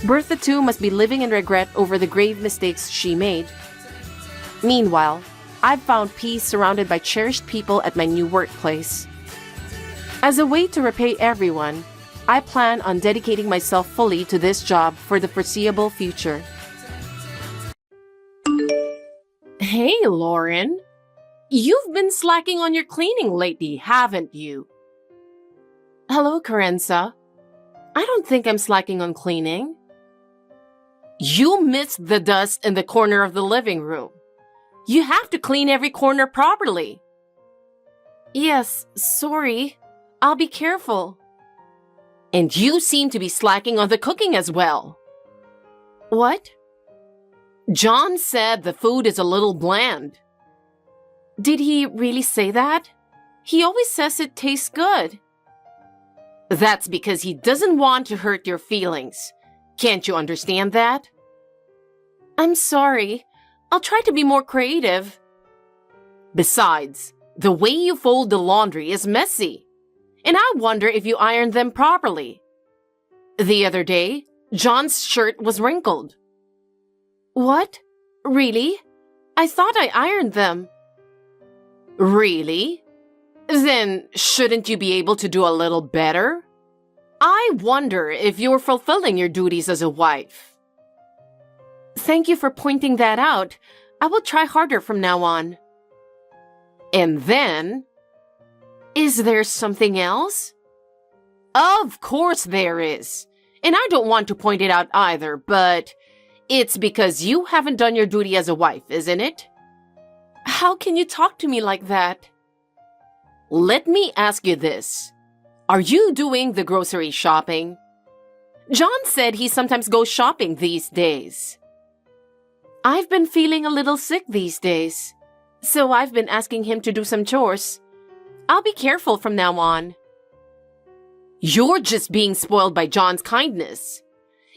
A: Bertha too must be living in regret over the grave mistakes she made. Meanwhile, I've found peace surrounded by cherished people at my new workplace. As a way to repay everyone, I plan on dedicating myself fully to this job for the foreseeable future. Hey, Lauren. You've been slacking on your cleaning lately, haven't you? Hello, Carenza. I don't think I'm slacking on cleaning. You missed the dust in the corner of the living room. You have to clean every corner properly. Yes, sorry. I'll be careful. And you seem to be slacking on the cooking as well. What? John said the food is a little bland. Did he really say that? He always says it tastes good. That's because he doesn't want to hurt your feelings. Can't you understand that? I'm sorry. I'll try to be more creative. Besides, the way you fold the laundry is messy. And I wonder if you ironed them properly. The other day, John's shirt was wrinkled. What? Really? I thought I ironed them. Really? Then shouldn't you be able to do a little better? I wonder if you're fulfilling your duties as a wife. Thank you for pointing that out. I will try harder from now on. And then, is there something else? Of course there is. And I don't want to point it out either, but it's because you haven't done your duty as a wife, isn't it? How can you talk to me like that? Let me ask you this. Are you doing the grocery shopping? John said he sometimes goes shopping these days. I've been feeling a little sick these days, so I've been asking him to do some chores. I'll be careful from now on. You're just being spoiled by John's kindness.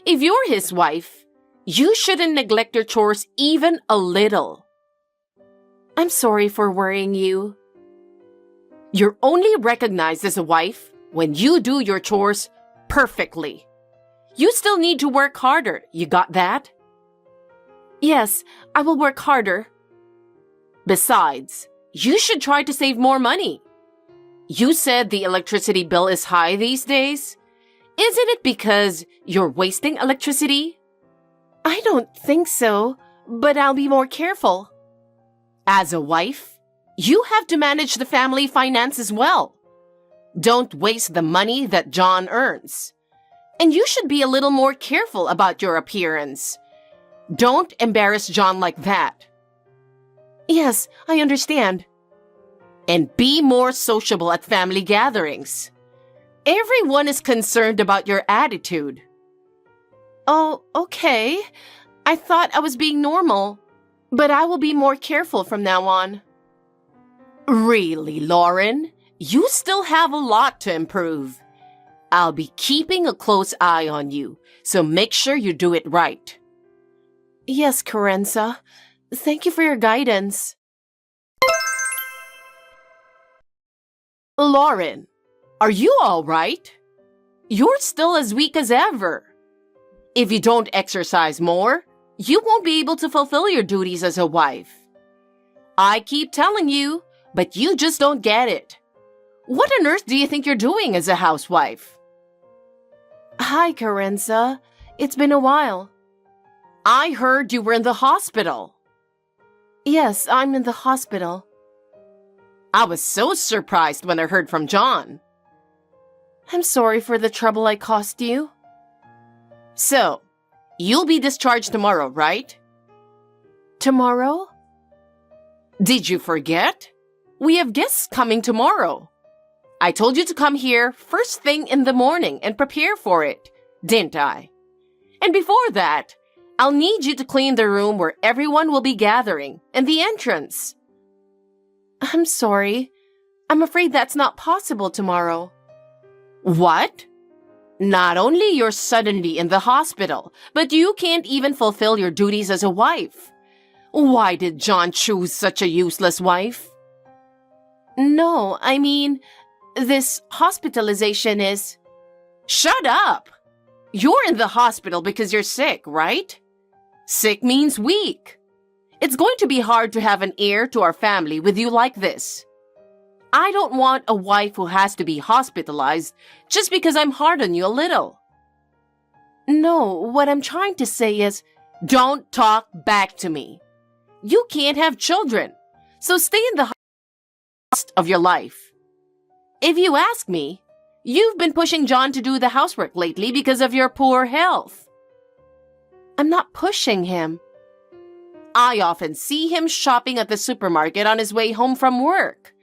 A: If you're his wife, you shouldn't neglect your chores even a little. I'm sorry for worrying you. You're only recognized as a wife when you do your chores perfectly. You still need to work harder. You got that? Yes, I will work harder. Besides, you should try to save more money. You said the electricity bill is high these days. Isn't it because you're wasting electricity? I don't think so, but I'll be more careful. As a wife, you have to manage the family finance as well. Don't waste the money that John earns. And you should be a little more careful about your appearance. Don't embarrass John like that. Yes, I understand. And be more sociable at family gatherings. Everyone is concerned about your attitude. Oh, okay. I thought I was being normal, but I will be more careful from now on. Really, Lauren? You still have a lot to improve. I'll be keeping a close eye on you, so make sure you do it right. Yes, Carenza. Thank you for your guidance. Lauren, are you all right? You're still as weak as ever. If you don't exercise more, you won't be able to fulfill your duties as a wife. I keep telling you, but you just don't get it. What on earth do you think you're doing as a housewife? Hi, Carenza. It's been a while. I heard you were in the hospital. Yes, I'm in the hospital. I was so surprised when I heard from John. I'm sorry for the trouble I caused you. So, you'll be discharged tomorrow, right? Tomorrow? Did you forget? We have guests coming tomorrow. I told you to come here first thing in the morning and prepare for it, didn't I? And before that, I'll need you to clean the room where everyone will be gathering and the entrance. I'm sorry. I'm afraid that's not possible tomorrow. What? Not only you're suddenly in the hospital, but you can't even fulfill your duties as a wife. Why did John choose such a useless wife? No, I mean, this hospitalization is... Shut up! You're in the hospital because you're sick, right? Sick means weak. It's going to be hard to have an heir to our family with you like this. I don't want a wife who has to be hospitalized just because I'm hard on you a little. No, what I'm trying to say is, don't talk back to me. You can't have children, so stay in the rest of your life. If you ask me, you've been pushing John to do the housework lately because of your poor health. I'm not pushing him. I often see him shopping at the supermarket on his way home from work.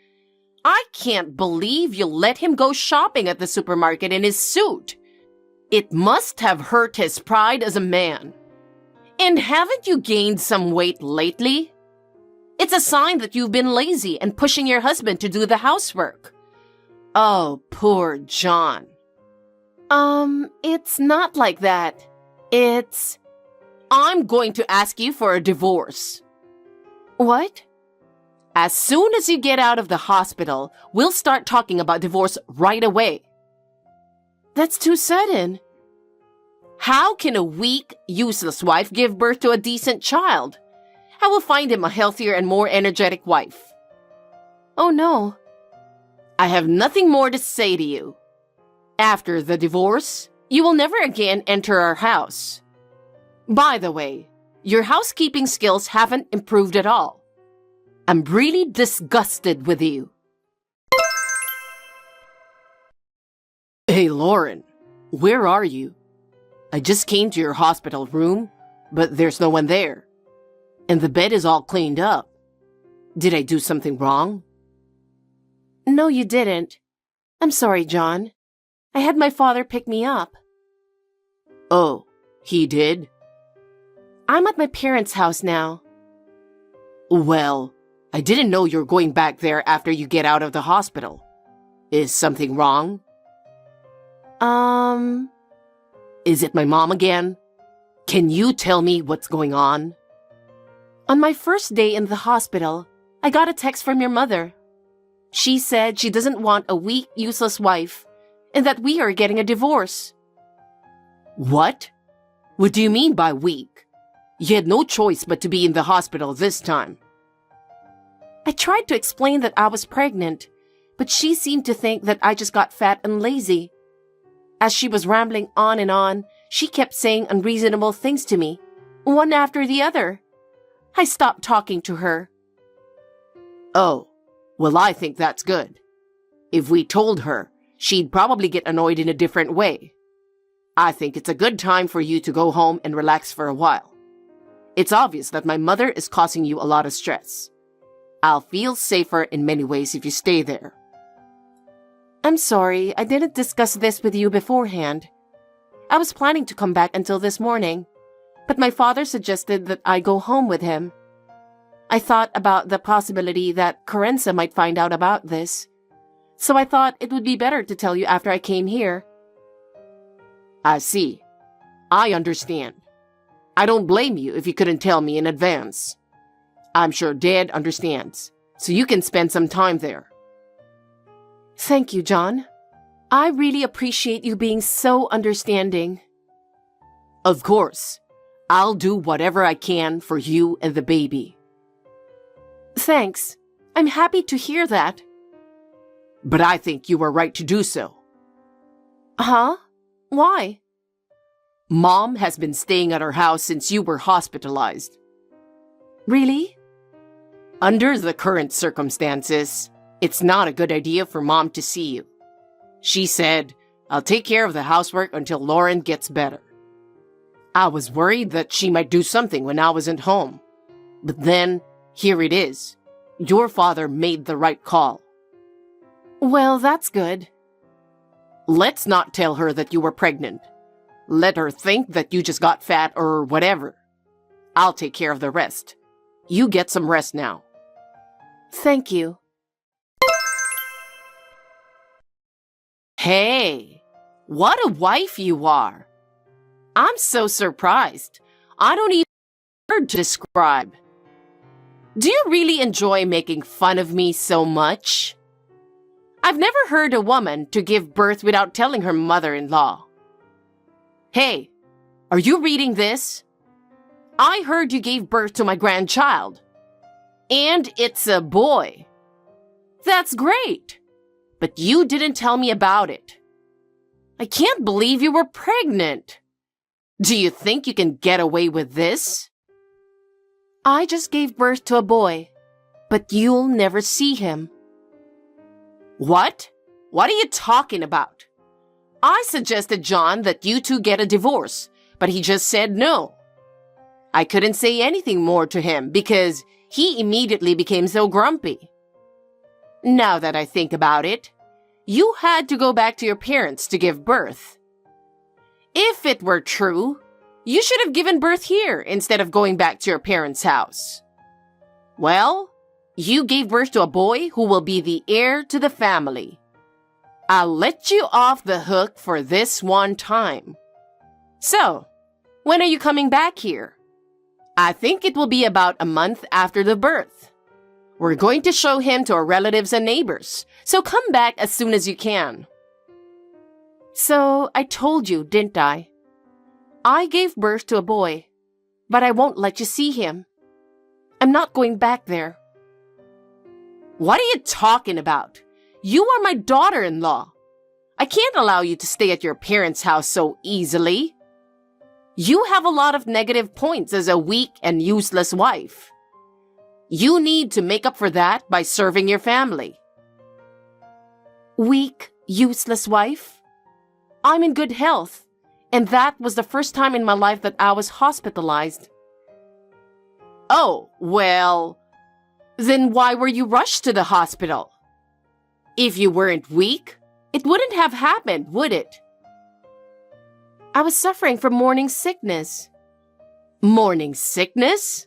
A: I can't believe you let him go shopping at the supermarket in his suit. It must have hurt his pride as a man. And haven't you gained some weight lately? It's a sign that you've been lazy and pushing your husband to do the housework. Oh, poor John. It's not like that. I'm going to ask you for a divorce. What? As soon as you get out of the hospital, we'll start talking about divorce right away. That's too sudden. How can a weak, useless wife give birth to a decent child? I will find him a healthier and more energetic wife. Oh no. I have nothing more to say to you. After the divorce, you will never again enter our house. By the way, your housekeeping skills haven't improved at all. I'm really disgusted with you. Hey, Lauren, where are you? I just came to your hospital room, but there's no one there. And the bed is all cleaned up. Did I do something wrong? No, you didn't. I'm sorry, John. I had my father pick me up. Oh, he did? I'm at my parents' house now. Well, I didn't know you were going back there after you get out of the hospital. Is something wrong? Is it my mom again? Can you tell me what's going on? On my first day in the hospital, I got a text from your mother. She said she doesn't want a weak, useless wife, and that we are getting a divorce. What? What do you mean by weak? You had no choice but to be in the hospital this time. I tried to explain that I was pregnant, but she seemed to think that I just got fat and lazy. As she was rambling on, she kept saying unreasonable things to me, one after the other. I stopped talking to her. Oh, well, I think that's good. If we told her, she'd probably get annoyed in a different way. I think it's a good time for you to go home and relax for a while. It's obvious that my mother is causing you a lot of stress. I'll feel safer in many ways if you stay there. I'm sorry, I didn't discuss this with you beforehand. I was planning to come back until this morning, but my father suggested that I go home with him. I thought about the possibility that Carenza might find out about this, so I thought it would be better to tell you after I came here. I see. I understand. I don't blame you if you couldn't tell me in advance. I'm sure Dad understands, so you can spend some time there.
C: Thank you, John. I really appreciate you being so understanding.
A: Of course. I'll do whatever I can for you and the baby.
C: Thanks. I'm happy to hear that.
A: But I think you were right to do so.
C: Huh? Why?
A: Mom has been staying at our house since you were hospitalized.
C: Really?
A: Under the current circumstances, it's not a good idea for Mom to see you. She said, I'll take care of the housework until Lauren gets better. I was worried that she might do something when I wasn't home. But then, here it is. Your father made the right call.
C: Well, that's good.
A: Let's not tell her that you were pregnant. Let her think that you just got fat or whatever. I'll take care of the rest. You get some rest now.
C: Thank you.
A: Hey, what a wife you are. I'm so surprised. I don't even have a word to describe. Do you really enjoy making fun of me so much? I've never heard a woman to give birth without telling her mother-in-law. Hey, are you reading this? I heard you gave birth to my grandchild. And it's a boy. That's great. But you didn't tell me about it. I can't believe you were pregnant. Do you think you can get away with this?
C: I just gave birth to a boy, but you'll never see him.
A: What? What are you talking about? I suggested, John, that you two get a divorce, but he just said no. I couldn't say anything more to him because he immediately became so grumpy. Now that I think about it, you had to go back to your parents to give birth. If it were true, you should have given birth here instead of going back to your parents' house. Well, you gave birth to a boy who will be the heir to the family. I'll let you off the hook for this one time. So, when are you coming back here? I think it will be about a month after the birth. We're going to show him to our relatives and neighbors, so come back as soon as you can.
C: So, I told you, didn't I? I gave birth to a boy, but I won't let you see him. I'm not going back there.
A: What are you talking about? You are my daughter-in-law. I can't allow you to stay at your parents' house so easily. You have a lot of negative points as a weak and useless wife. You need to make up for that by serving your family.
C: Weak, useless wife? I'm in good health, and that was the first time in my life that I was hospitalized.
A: Oh, well, then why were you rushed to the hospital? If you weren't weak, it wouldn't have happened, would it?
C: I was suffering from morning sickness.
A: Morning sickness?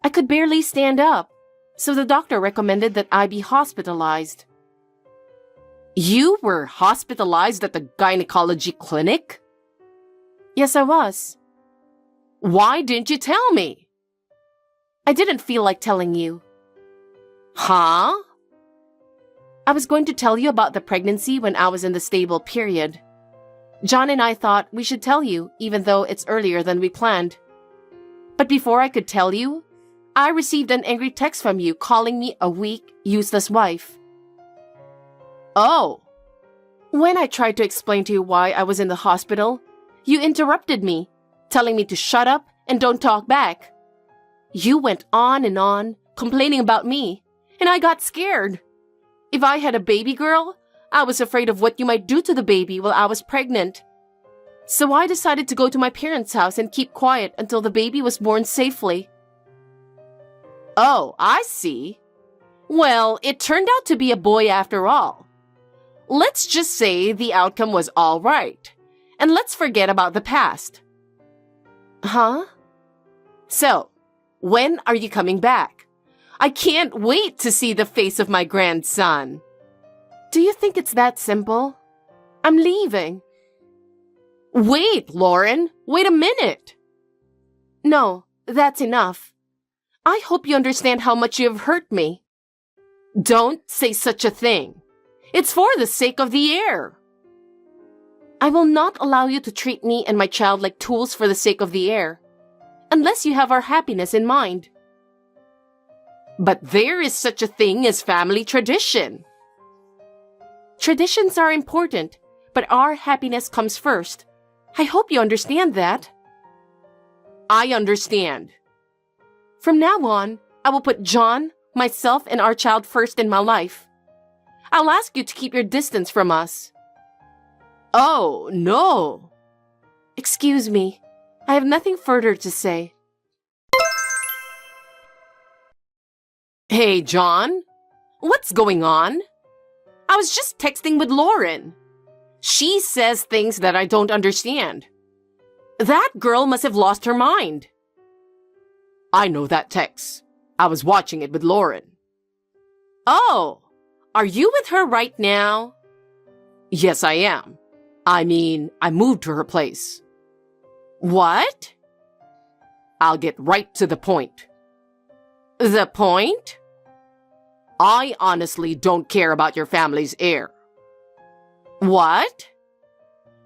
C: I could barely stand up, so the doctor recommended that I be hospitalized.
A: You were hospitalized at the gynecology clinic?
C: Yes, I was.
A: Why didn't you tell me?
C: I didn't feel like telling you.
A: Huh?
C: I was going to tell you about the pregnancy when I was in the stable period. John and I thought we should tell you, even though it's earlier than we planned. But before I could tell you, I received an angry text from you calling me a weak, useless wife.
A: Oh.
C: When I tried to explain to you why I was in the hospital, you interrupted me, telling me to shut up and don't talk back. You went on, complaining about me, and I got scared. If I had a baby girl, I was afraid of what you might do to the baby while I was pregnant. So I decided to go to my parents' house and keep quiet until the baby was born safely.
A: Oh, I see. Well, it turned out to be a boy after all. Let's just say the outcome was all right, and let's forget about the past.
C: Huh?
A: So, when are you coming back? I can't wait to see the face of my grandson.
C: Do you think it's that simple? I'm leaving.
A: Wait, Lauren. Wait a minute.
C: No, that's enough. I hope you understand how much you have hurt me. Don't say such a thing. It's for the sake of the air. I will not allow you to treat me and my child like tools for the sake of the air, unless you have our happiness in mind. But there is such a thing as family tradition. Traditions are important, but our happiness comes first. I hope you understand that. I understand. From now on, I will put John, myself, and our child first in my life. I'll ask you to keep your distance from us. Oh, no. Excuse me. I have nothing further to say. Hey, John. What's going on? I was just texting with Lauren. She says things that I don't understand. That girl must have lost her mind. I know that text. I was watching it with Lauren. Oh, are you with her right now? Yes, I am. I mean, I moved to her place. What? I'll get right to the point. The point? I honestly don't care about your family's heir. What?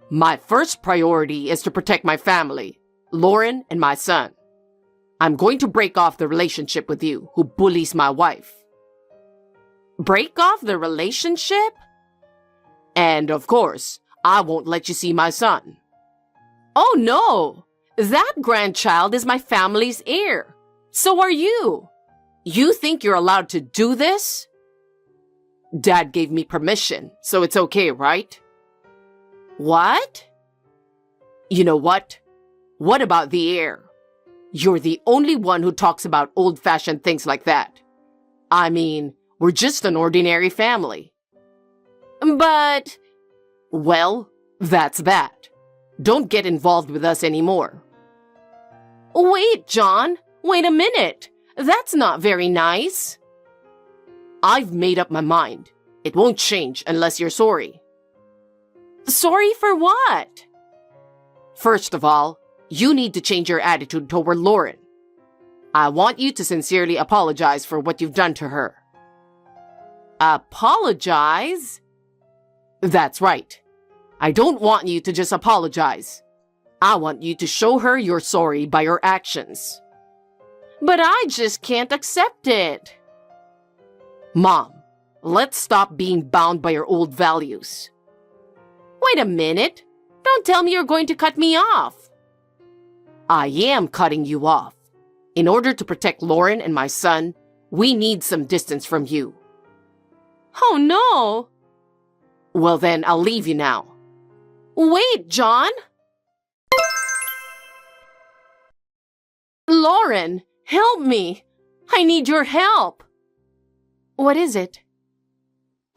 C: My first priority is to protect my family, Lauren and my son. I'm going to break off the relationship with you, who bullies my wife. Break off the relationship? And of course, I won't let you see my son. Oh no! That grandchild is my family's heir. So are you. You think you're allowed to do this? Dad gave me permission, so it's okay, right? What? You know what? What about the heir? You're the only one who talks about old-fashioned things like that. I mean, we're just an ordinary family. But... Well, that's that. Don't get involved with us anymore. Wait, John. Wait a minute. That's not very nice. I've made up my mind. It won't change unless you're sorry. Sorry for what? First of all, you need to change your attitude toward Lauren. I want you to sincerely apologize for what you've done to her. Apologize? That's right. I don't want you to just apologize. I want you to show her you're sorry by your actions. But I just can't accept it. Mom, let's stop being bound by your old values. Wait a minute. Don't tell me you're going to cut me off. I am cutting you off. In order to protect Lauren and my son, we need some distance from you. Oh no! Well then, I'll leave you now. Wait, John! Lauren, help me! I need your help! What is it?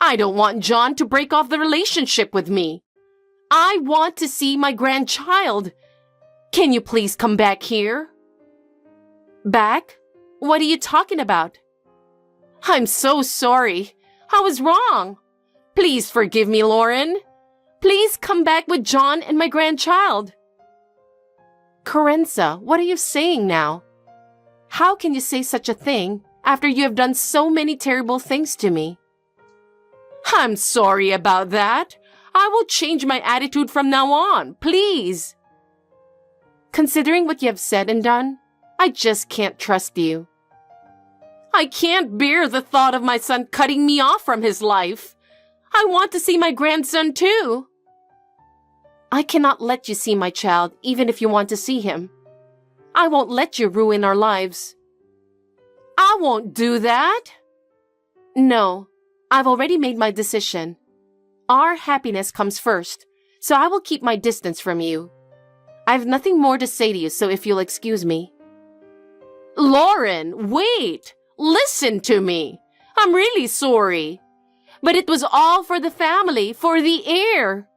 C: I don't want John to break off the relationship with me. I want to see my grandchild. Can you please come back here? Back? What are you talking about? I'm so sorry. I was wrong. Please forgive me, Lauren. Please come back with John and my grandchild. Corenza, what are you saying now? How can you say such a thing after you have done so many terrible things to me? I'm sorry about that. I will change my attitude from now on, please. Considering what you have said and done, I just can't trust you. I can't bear the thought of my son cutting me off from his life. I want to see my grandson too. I cannot let you see my child even if you want to see him. I won't let you ruin our lives. I won't do that. No, I've already made my decision. Our happiness comes first, so I will keep my distance from you. I have nothing more to say to you, so if you'll excuse me. Lauren, wait! Listen to me. I'm really sorry. But it was all for the family, for the heir.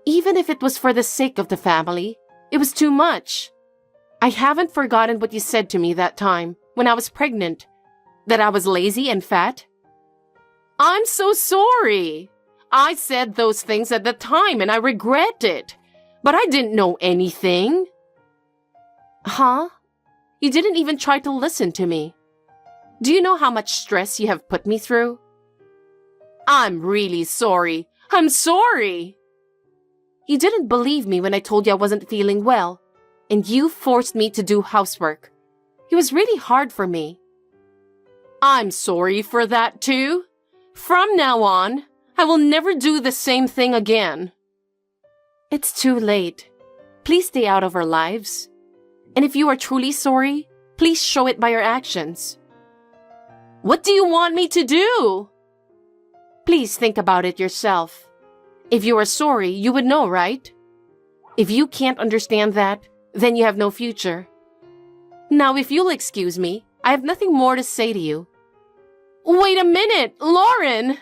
C: Even if it was for the sake of the family, it was too much. I haven't forgotten what you said to me that time, when I was pregnant, that I was lazy and fat. I'm so sorry. I said those things at the time and I regret it, but I didn't know anything. Huh? You didn't even try to listen to me. Do you know how much stress you have put me through? I'm really sorry. I'm sorry. You didn't believe me when I told you I wasn't feeling well, and you forced me to do housework. It was really hard for me. I'm sorry for that too. From now on, I will never do the same thing again. It's too late. Please stay out of our lives. And if you are truly sorry, please show it by your actions. What do you want me to do? Please think about it yourself. If you are sorry, you would know, right? If you can't understand that, then you have no future. Now, if you'll excuse me, I have nothing more to say to you. Wait a minute, Lauren!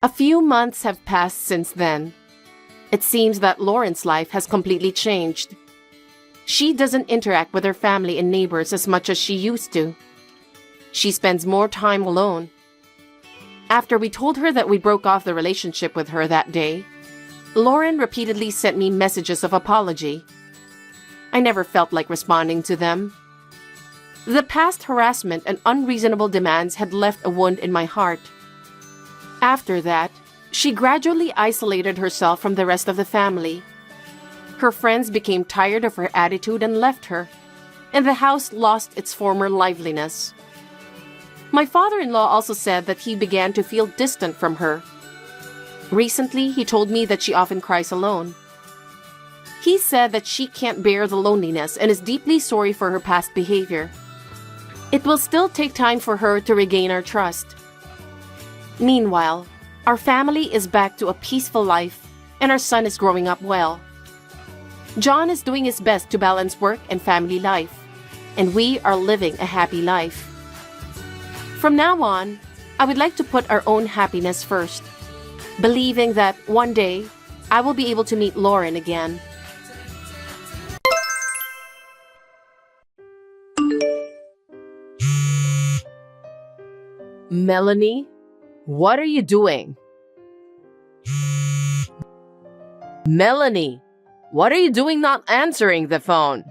C: A few months have passed since then. It seems that Lauren's life has completely changed. She doesn't interact with her family and neighbors as much as she used to. She spends more time alone. After we told her that we broke off the relationship with her that day, Lauren repeatedly sent me messages of apology. I never felt like responding to them. The past harassment and unreasonable demands had left a wound in my heart. After that, she gradually isolated herself from the rest of the family. Her friends became tired of her attitude and left her, and the house lost its former liveliness. My father-in-law also said that he began to feel distant from her. Recently, he told me that she often cries alone. He said that she can't bear the loneliness and is deeply sorry for her past behavior. It will still take time for her to regain our trust. Meanwhile, our family is back to a peaceful life, and our son is growing up well. John is doing his best to balance work and family life, and we are living a happy life. From now on, I would like to put our own happiness first, believing that one day I will be able to meet Lauren again.
A: Melanie, what are you doing? Melanie, what are you doing not answering the phone?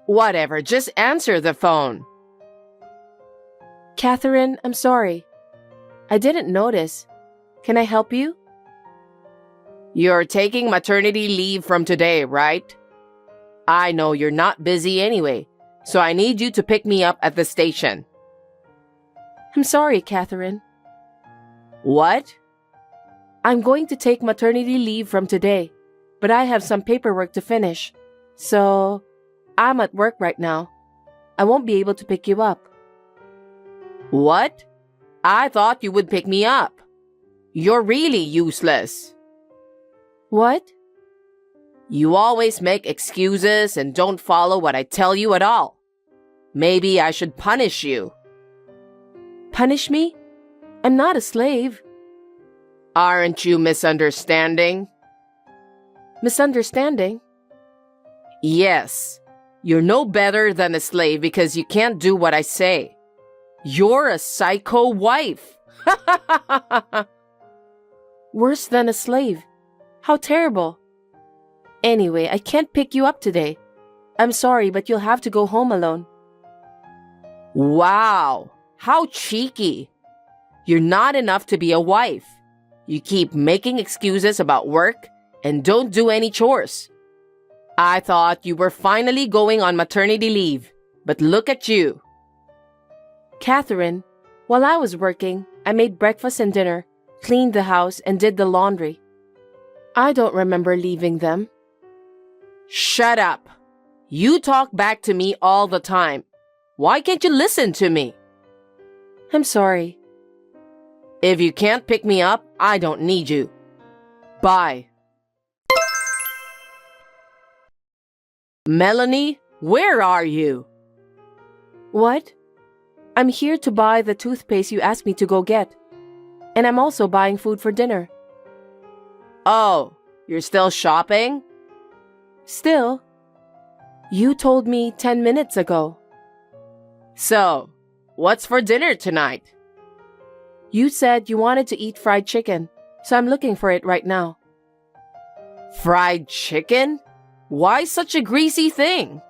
A: Whatever, just answer the phone.
C: Catherine, I'm sorry. I didn't notice. Can I help you?
A: You're taking maternity leave from today, right? I know you're not busy anyway, so I need you to pick me up at the station.
C: I'm sorry, Catherine.
A: What?
C: I'm going to take maternity leave from today, but I have some paperwork to finish. So, I'm at work right now. I won't be able to pick you up.
A: What? I thought you would pick me up. You're really useless.
C: What?
A: You always make excuses and don't follow what I tell you at all. Maybe I should punish you.
C: Punish me? I'm not a slave.
A: Aren't you misunderstanding?
C: Misunderstanding?
A: Yes. You're no better than a slave because you can't do what I say. You're a psycho wife.
C: Worse than a slave. How terrible. Anyway, I can't pick you up today. I'm sorry, but you'll have to go home alone.
A: Wow, how cheeky. You're not enough to be a wife. You keep making excuses about work and don't do any chores. I thought you were finally going on maternity leave, but look at you.
C: Catherine, while I was working, I made breakfast and dinner, cleaned the house, and did the laundry. I don't remember leaving them.
A: Shut up. You talk back to me all the time. Why can't you listen to me?
C: I'm sorry.
A: If you can't pick me up, I don't need you. Bye. Melanie, where are you?
C: What? I'm here to buy the toothpaste you asked me to go get. And I'm also buying food for dinner.
A: Oh, you're still shopping?
C: Still? You told me 10 minutes ago.
A: So, what's for dinner tonight?
C: You said you wanted to eat fried chicken, so I'm looking for it right now. Fried chicken? Why such a greasy thing?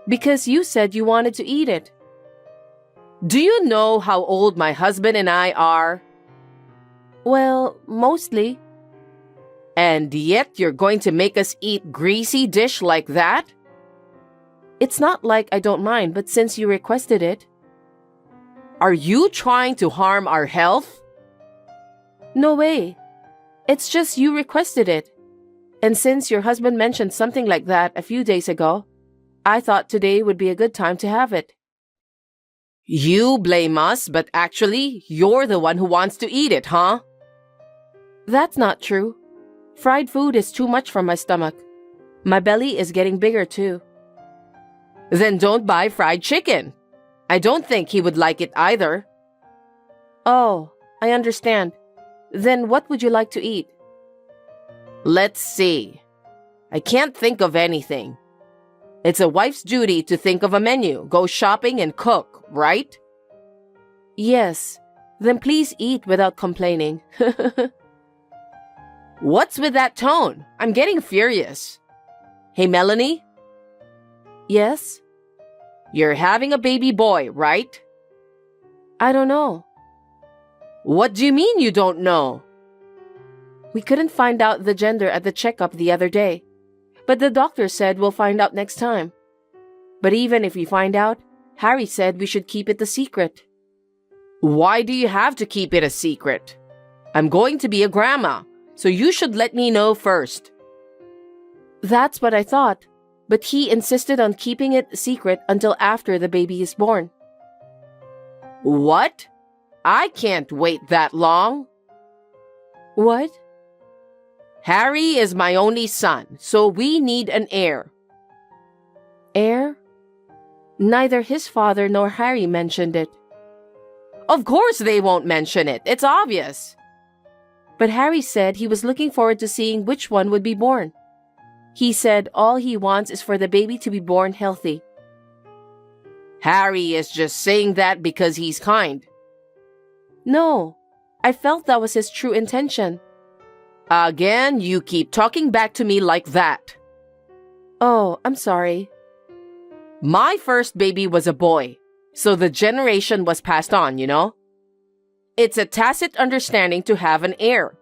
C: Because you said you wanted to eat it. Do you know how old my husband and I are? Well, mostly. And yet you're going to make us eat greasy dish like that? It's not like I don't mind, but since you requested it. Are you trying to harm our health? No way. It's just you requested it. And since your husband mentioned something like that a few days ago, I thought today would be a good time to have it. You blame us, but actually, you're the one who wants to eat it, huh? That's not true. Fried food is too much for my stomach. My belly is getting bigger too. Then don't buy fried chicken. I don't think he would like it either. Oh, I understand. Then what would you like to eat? Let's see. I can't think of anything. It's a wife's duty to think of a menu, go shopping and cook, right? Yes. Then please eat without complaining. What's with that tone? I'm getting furious. Hey, Melanie? Yes? You're having a baby boy, right? I don't know. What do you mean you don't know? We couldn't find out the gender at the checkup the other day, but the doctor said we'll find out next time. But even if we find out, Harry said we should keep it a secret. Why do you have to keep it a secret? I'm going to be a grandma, so you should let me know first. That's what I thought, but he insisted on keeping it a secret until after the baby is born. What? I can't wait that long. What? Harry is my only son, so we need an heir. Heir? Neither his father nor Harry mentioned it. Of course they won't mention it. It's obvious. But Harry said he was looking forward to seeing which one would be born. He said all he wants is for the baby to be born healthy. Harry is just saying that because he's kind. No, I felt that was his true intention. Again, you keep talking back to me like that. Oh, I'm sorry. My first baby was a boy, so the generation was passed on, you know? It's a tacit understanding to have an heir.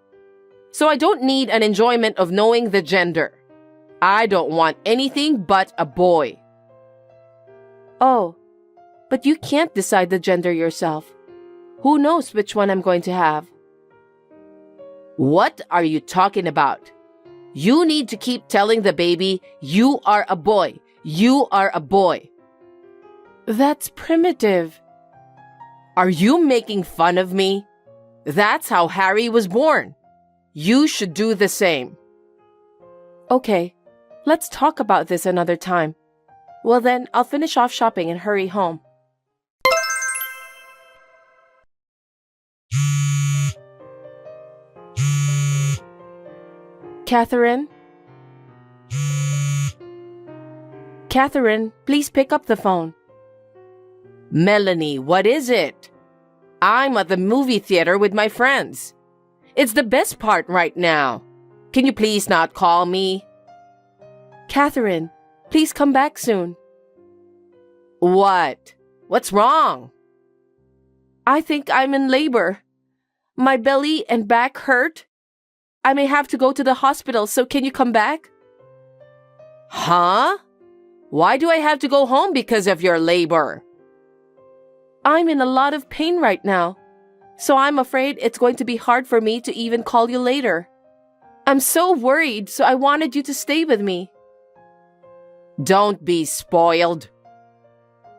C: So I don't need an enjoyment of knowing the gender. I don't want anything but a boy. Oh, but you can't decide the gender yourself. Who knows which one I'm going to have? What are you talking about? You need to keep telling the baby, you are a boy. You are a boy. That's primitive. Are you making fun of me? That's how Harry was born. You should do the same. Okay, let's talk about this another time. Well then, I'll finish off shopping and hurry home. Catherine? Catherine, please pick up the phone. Melanie, what is it? I'm at the movie theater with my friends. It's the best part right now. Can you please not call me? Catherine, please come back soon. What? What's wrong? I think I'm in labor. My belly and back hurt. I may have to go to the hospital, so can you come back? Huh? Why do I have to go home because of your labor? I'm in a lot of pain right now, so I'm afraid it's going to be hard for me to even call you later. I'm so worried, so I wanted you to stay with me. Don't be spoiled.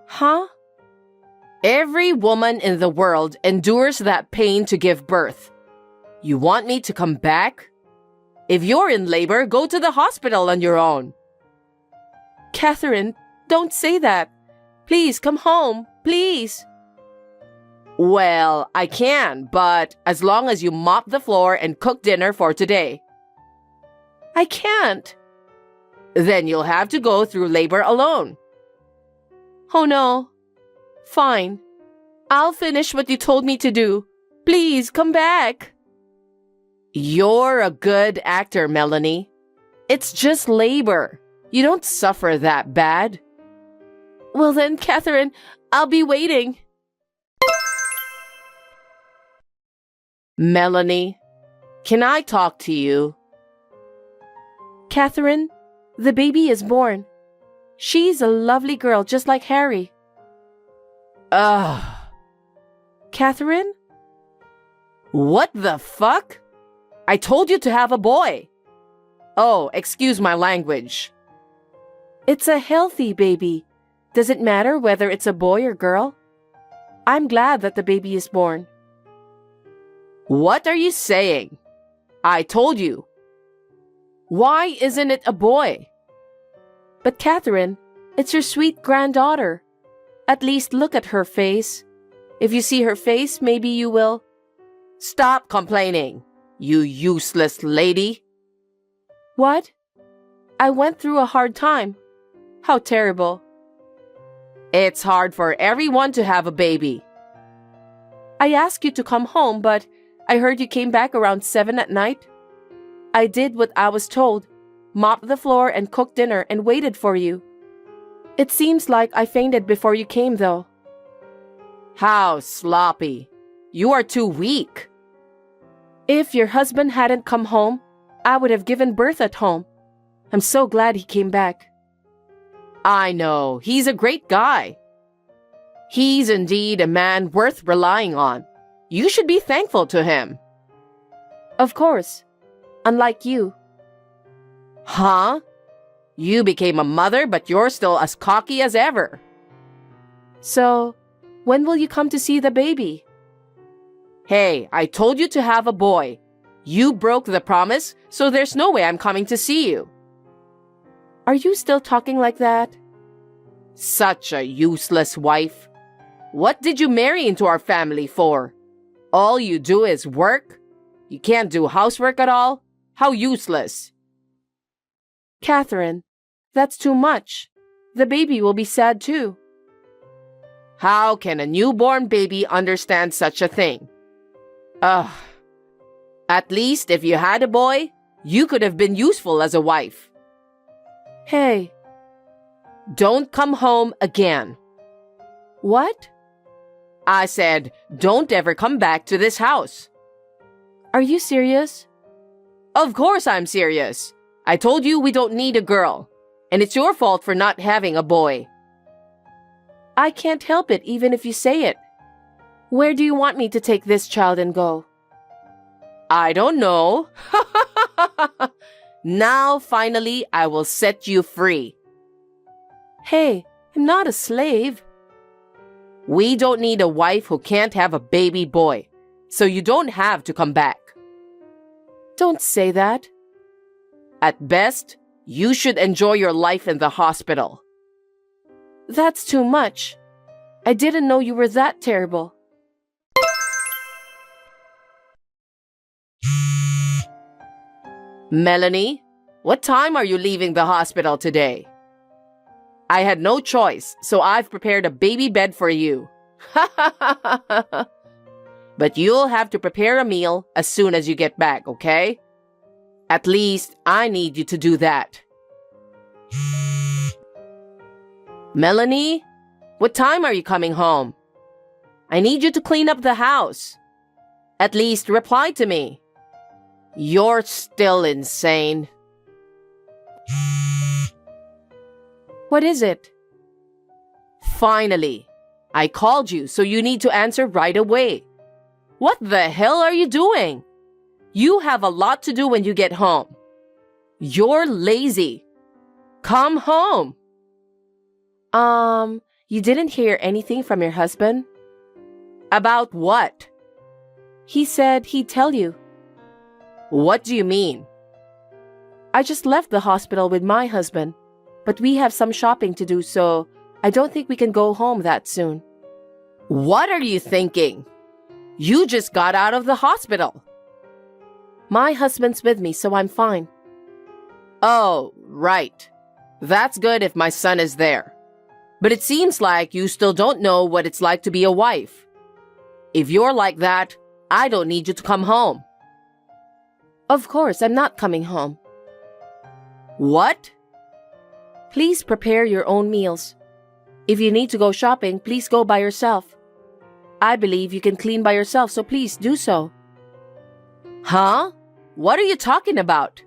C: Huh? Every woman in the world endures that pain to give birth. You want me to come back? If you're in labor, go to the hospital on your own. Catherine, don't say that. Please come home, please. Well, I can, but as long as you mop the floor and cook dinner for today. I can't. Then you'll have to go through labor alone. Oh no. Fine. I'll finish what you told me to do. Please come back. You're a good actor, Melanie. It's just labor. You don't suffer that bad. Well then, Catherine, I'll be waiting. Melanie, can I talk to you? Catherine, the baby is born. She's a lovely girl, just like Harry. Ugh. Catherine? What the fuck? I told you to have a boy. Oh, excuse my language. It's a healthy baby. Does it matter whether it's a boy or girl? I'm glad that the baby is born. What are you saying? I told you. Why isn't it a boy? But Catherine, it's your sweet granddaughter. At least look at her face. If you see her face, maybe you will. Stop complaining, you useless lady. What? I went through a hard time. How terrible. It's hard for everyone to have a baby. I asked you to come home, but I heard you came back around 7 at night. I did what I was told, mopped the floor and cooked dinner and waited for you. It seems like I fainted before you came, though. How sloppy. You are too weak. If your husband hadn't come home, I would have given birth at home. I'm so glad he came back. I know, he's a great guy. He's indeed a man worth relying on. You should be thankful to him. Of course. Unlike you. Huh? You became a mother, but you're still as cocky as ever. So, when will you come to see the baby? Hey, I told you to have a boy. You broke the promise, so there's no way I'm coming to see you. Are you still talking like that? Such a useless wife. What did you marry into our family for? All you do is work? You can't do housework at all? How useless. Catherine, that's too much. The baby will be sad too. How can a newborn baby understand such a thing? Ugh. At least if you had a boy, you could have been useful as a wife. Hey. Don't come home again. What? I said, don't ever come back to this house. Are you serious? Of course I'm serious. I told you we don't need a girl, and it's your fault for not having a boy. I can't help it even if you say it. Where do you want me to take this child and go? I don't know. Now, finally, I will set you free. Hey, I'm not a slave. We don't need a wife who can't have a baby boy, so you don't have to come back. Don't say that. At best, you should enjoy your life in the hospital. That's too much. I didn't know you were that terrible. Melanie, what time are you leaving the hospital today? I had no choice, so I've prepared a baby bed for you. But you'll have to prepare a meal as soon as you get back, okay? At least I need you to do that. Melanie, what time are you coming home? I need you to clean up the house. At least reply to me. You're still insane. What is it? Finally, I called you, so you need to answer right away. What the hell are you doing? You have a lot to do when you get home. You're lazy. Come home. You didn't hear anything from your husband? About what? He said he'd tell you. What do you mean? I just left the hospital with my husband, but we have some shopping to do, so I don't think we can go home that soon. What are you thinking? You just got out of the hospital. My husband's with me, so I'm fine. Oh, right. That's good if my son is there. But it seems like you still don't know what it's like to be a wife. If you're like that, I don't need you to come home. Of course, I'm not coming home.
A: What?
C: Please prepare your own meals. If you need to go shopping, please go by yourself. I believe you can clean by yourself, so please do so.
A: Huh? What are you talking about?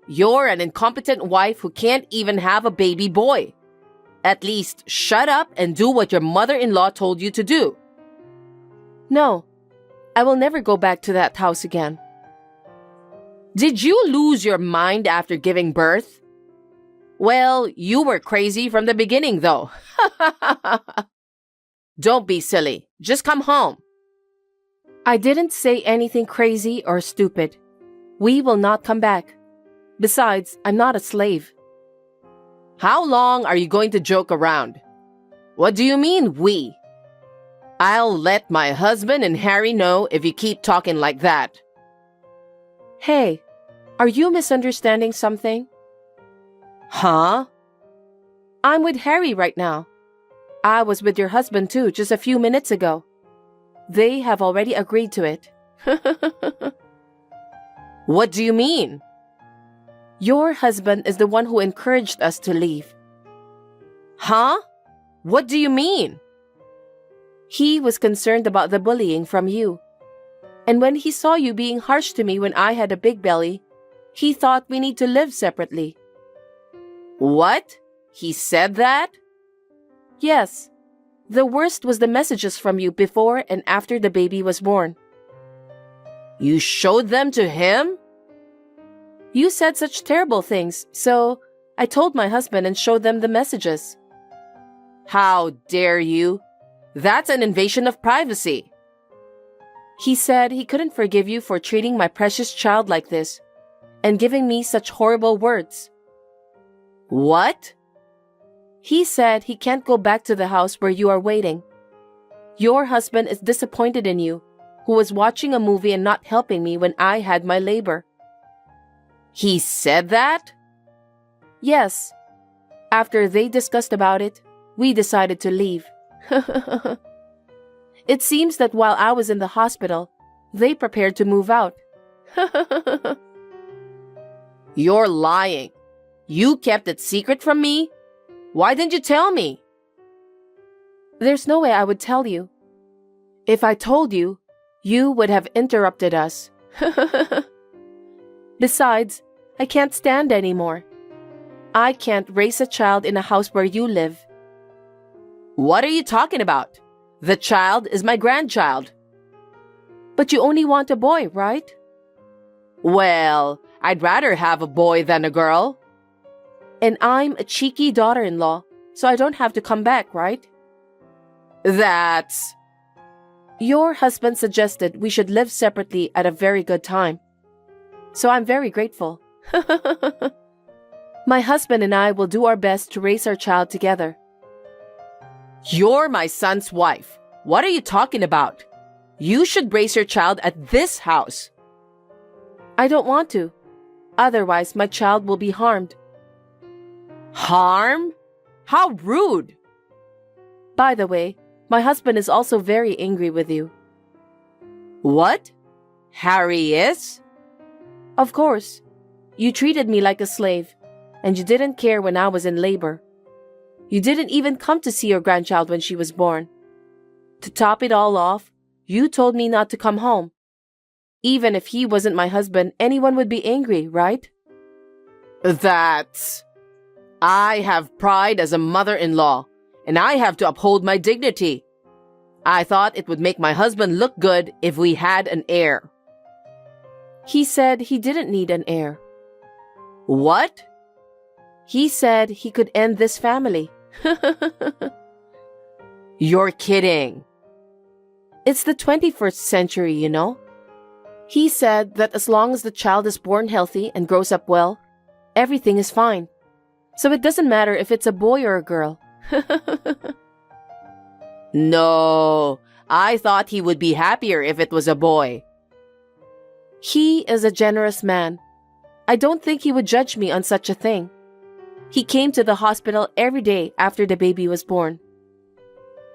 A: You're an incompetent wife who can't even have a baby boy. At least shut up and do what your mother-in-law told you to do.
C: No, I will never go back to that house again.
A: Did you lose your mind after giving birth? Well, you were crazy from the beginning, though. Don't be silly. Just come home.
C: I didn't say anything crazy or stupid. We will not come back. Besides, I'm not a slave.
A: How long are you going to joke around? What do you mean, we? I'll let my husband and Harry know if you keep talking like that.
C: Hey, are you misunderstanding something?
A: Huh?
C: I'm with Harry right now. I was with your husband too just a few minutes ago. They have already agreed to it.
A: What do you mean?
C: Your husband is the one who encouraged us to leave.
A: Huh? What do you mean?
C: He was concerned about the bullying from you. And when he saw you being harsh to me when I had a big belly, he thought we need to live separately.
A: What? He said that?
C: Yes. The worst was the messages from you before and after the baby was born.
A: You showed them to him?
C: You said such terrible things, so I told my husband and showed them the messages.
A: How dare you? That's an invasion of privacy.
C: He said he couldn't forgive you for treating my precious child like this and giving me such horrible words.
A: What?
C: He said he can't go back to the house where you are waiting. Your husband is disappointed in you, who was watching a movie and not helping me when I had my labor.
A: He said that?
C: Yes. After they discussed about it, we decided to leave. It seems that while I was in the hospital, they prepared to move out.
A: You're lying. You kept it secret from me? Why didn't you tell me?
C: There's no way I would tell you. If I told you, you would have interrupted us. Besides, I can't stand anymore. I can't raise a child in a house where you live.
A: What are you talking about? The child is my grandchild.
C: But you only want a boy, right?
A: Well, I'd rather have a boy than a girl.
C: And I'm a cheeky daughter-in-law, so I don't have to come back, right?
A: That's...
C: Your husband suggested we should live separately at a very good time. So I'm very grateful. My husband and I will do our best to raise our child together.
A: You're my son's wife. What are you talking about? You should raise your child at this house.
C: I don't want to. Otherwise, my child will be harmed.
A: Harm? How rude!
C: By the way, my husband is also very angry with you.
A: What? Harry is?
C: Of course. You treated me like a slave, and you didn't care when I was in labor. You didn't even come to see your grandchild when she was born. To top it all off, you told me not to come home. Even if he wasn't my husband, anyone would be angry, right?
A: That's... I have pride as a mother-in-law, and I have to uphold my dignity. I thought it would make my husband look good if we had an heir.
C: He said he didn't need an heir.
A: What?
C: He said he could end this family.
A: You're kidding.
C: It's the 21st century, you know. He said that as long as the child is born healthy and grows up well, everything is fine. So it doesn't matter if it's a boy or a girl.
A: No, I thought he would be happier if it was a boy.
C: He is a generous man. I don't think he would judge me on such a thing. He came to the hospital every day after the baby was born.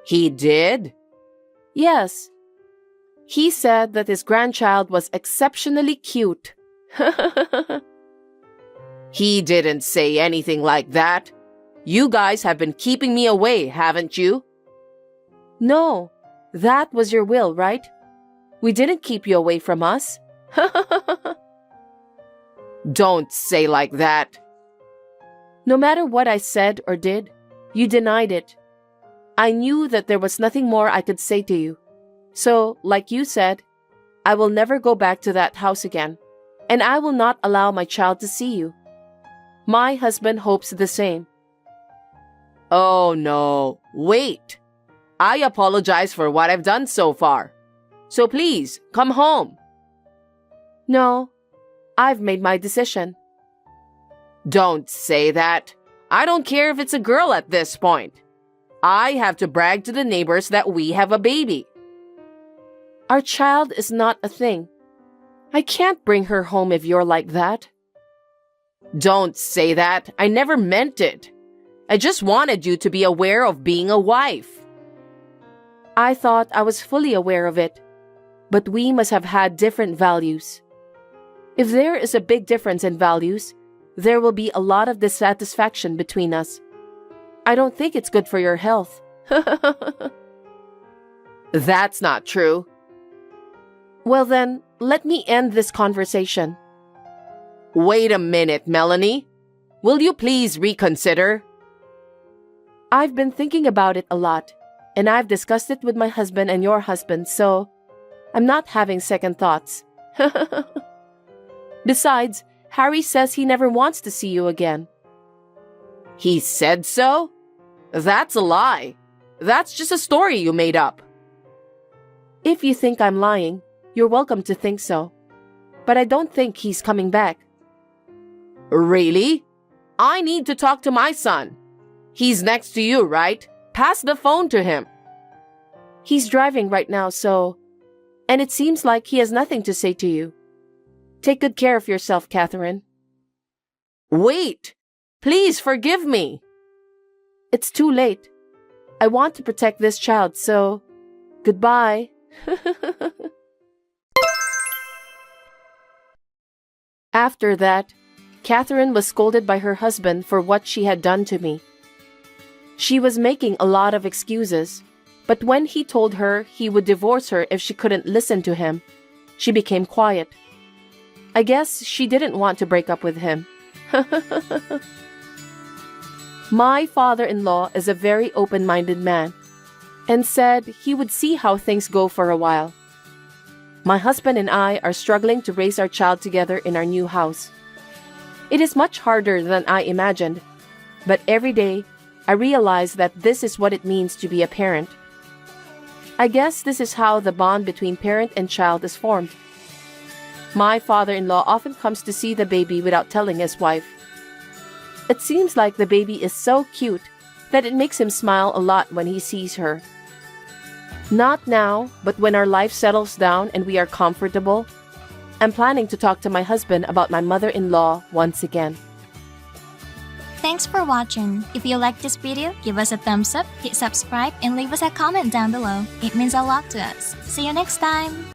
A: He did?
C: Yes. He said that his grandchild was exceptionally cute He didn't say anything like that. You guys have been keeping me away, haven't you? No, that was your will, right? We didn't keep you away from us. Don't say like that. No matter what I said or did, you denied it. I knew that there was nothing more I could say to you. So, like you said, I will never go back to that house again, and I will not allow my child to see you. My husband hopes the same. Oh no, wait. I apologize for what I've done so far. So please, come home. No, I've made my decision. Don't say that. I don't care if it's a girl at this point. I have to brag to the neighbors that we have a baby. Our child is not a thing. I can't bring her home if you're like that. Don't say that. I never meant it. I just wanted you to be aware of being a wife. I thought I was fully aware of it, but we must have had different values. If there is a big difference in values, there will be a lot of dissatisfaction between us. I don't think it's good for your health. That's not true. Well then, let me end this conversation. Wait a minute, Melanie. Will you please reconsider? I've been thinking about it a lot, and I've discussed it with my husband and your husband, so I'm not having second thoughts. Besides, Harry says he never wants to see you again. He said so? That's a lie. That's just a story you made up. If you think I'm lying, you're welcome to think so. But I don't think he's coming back. Really? I need to talk to my son. He's next to you, right? Pass the phone to him. He's driving right now, and it seems like he has nothing to say to you. Take good care of yourself, Catherine. Wait! Please forgive me! It's too late. I want to protect this child, so goodbye. After that, Catherine was scolded by her husband for what she had done to me. She was making a lot of excuses, but when he told her he would divorce her if she couldn't listen to him, she became quiet. I guess she didn't want to break up with him. My father-in-law is a very open-minded man and said he would see how things go for a while. My husband and I are struggling to raise our child together in our new house. It is much harder than I imagined, but every day I realize that this is what it means to be a parent. I guess this is how the bond between parent and child is formed. My father-in-law often comes to see the baby without telling his wife. It seems like the baby is so cute that it makes him smile a lot when he sees her. Not now, but when our life settles down and we are comfortable, I'm planning to talk to my husband about my mother-in-law once again.
D: Thanks for watching. If you like this video, give us a thumbs up, hit subscribe, and leave us a comment down below. It means a lot to us. See you next time!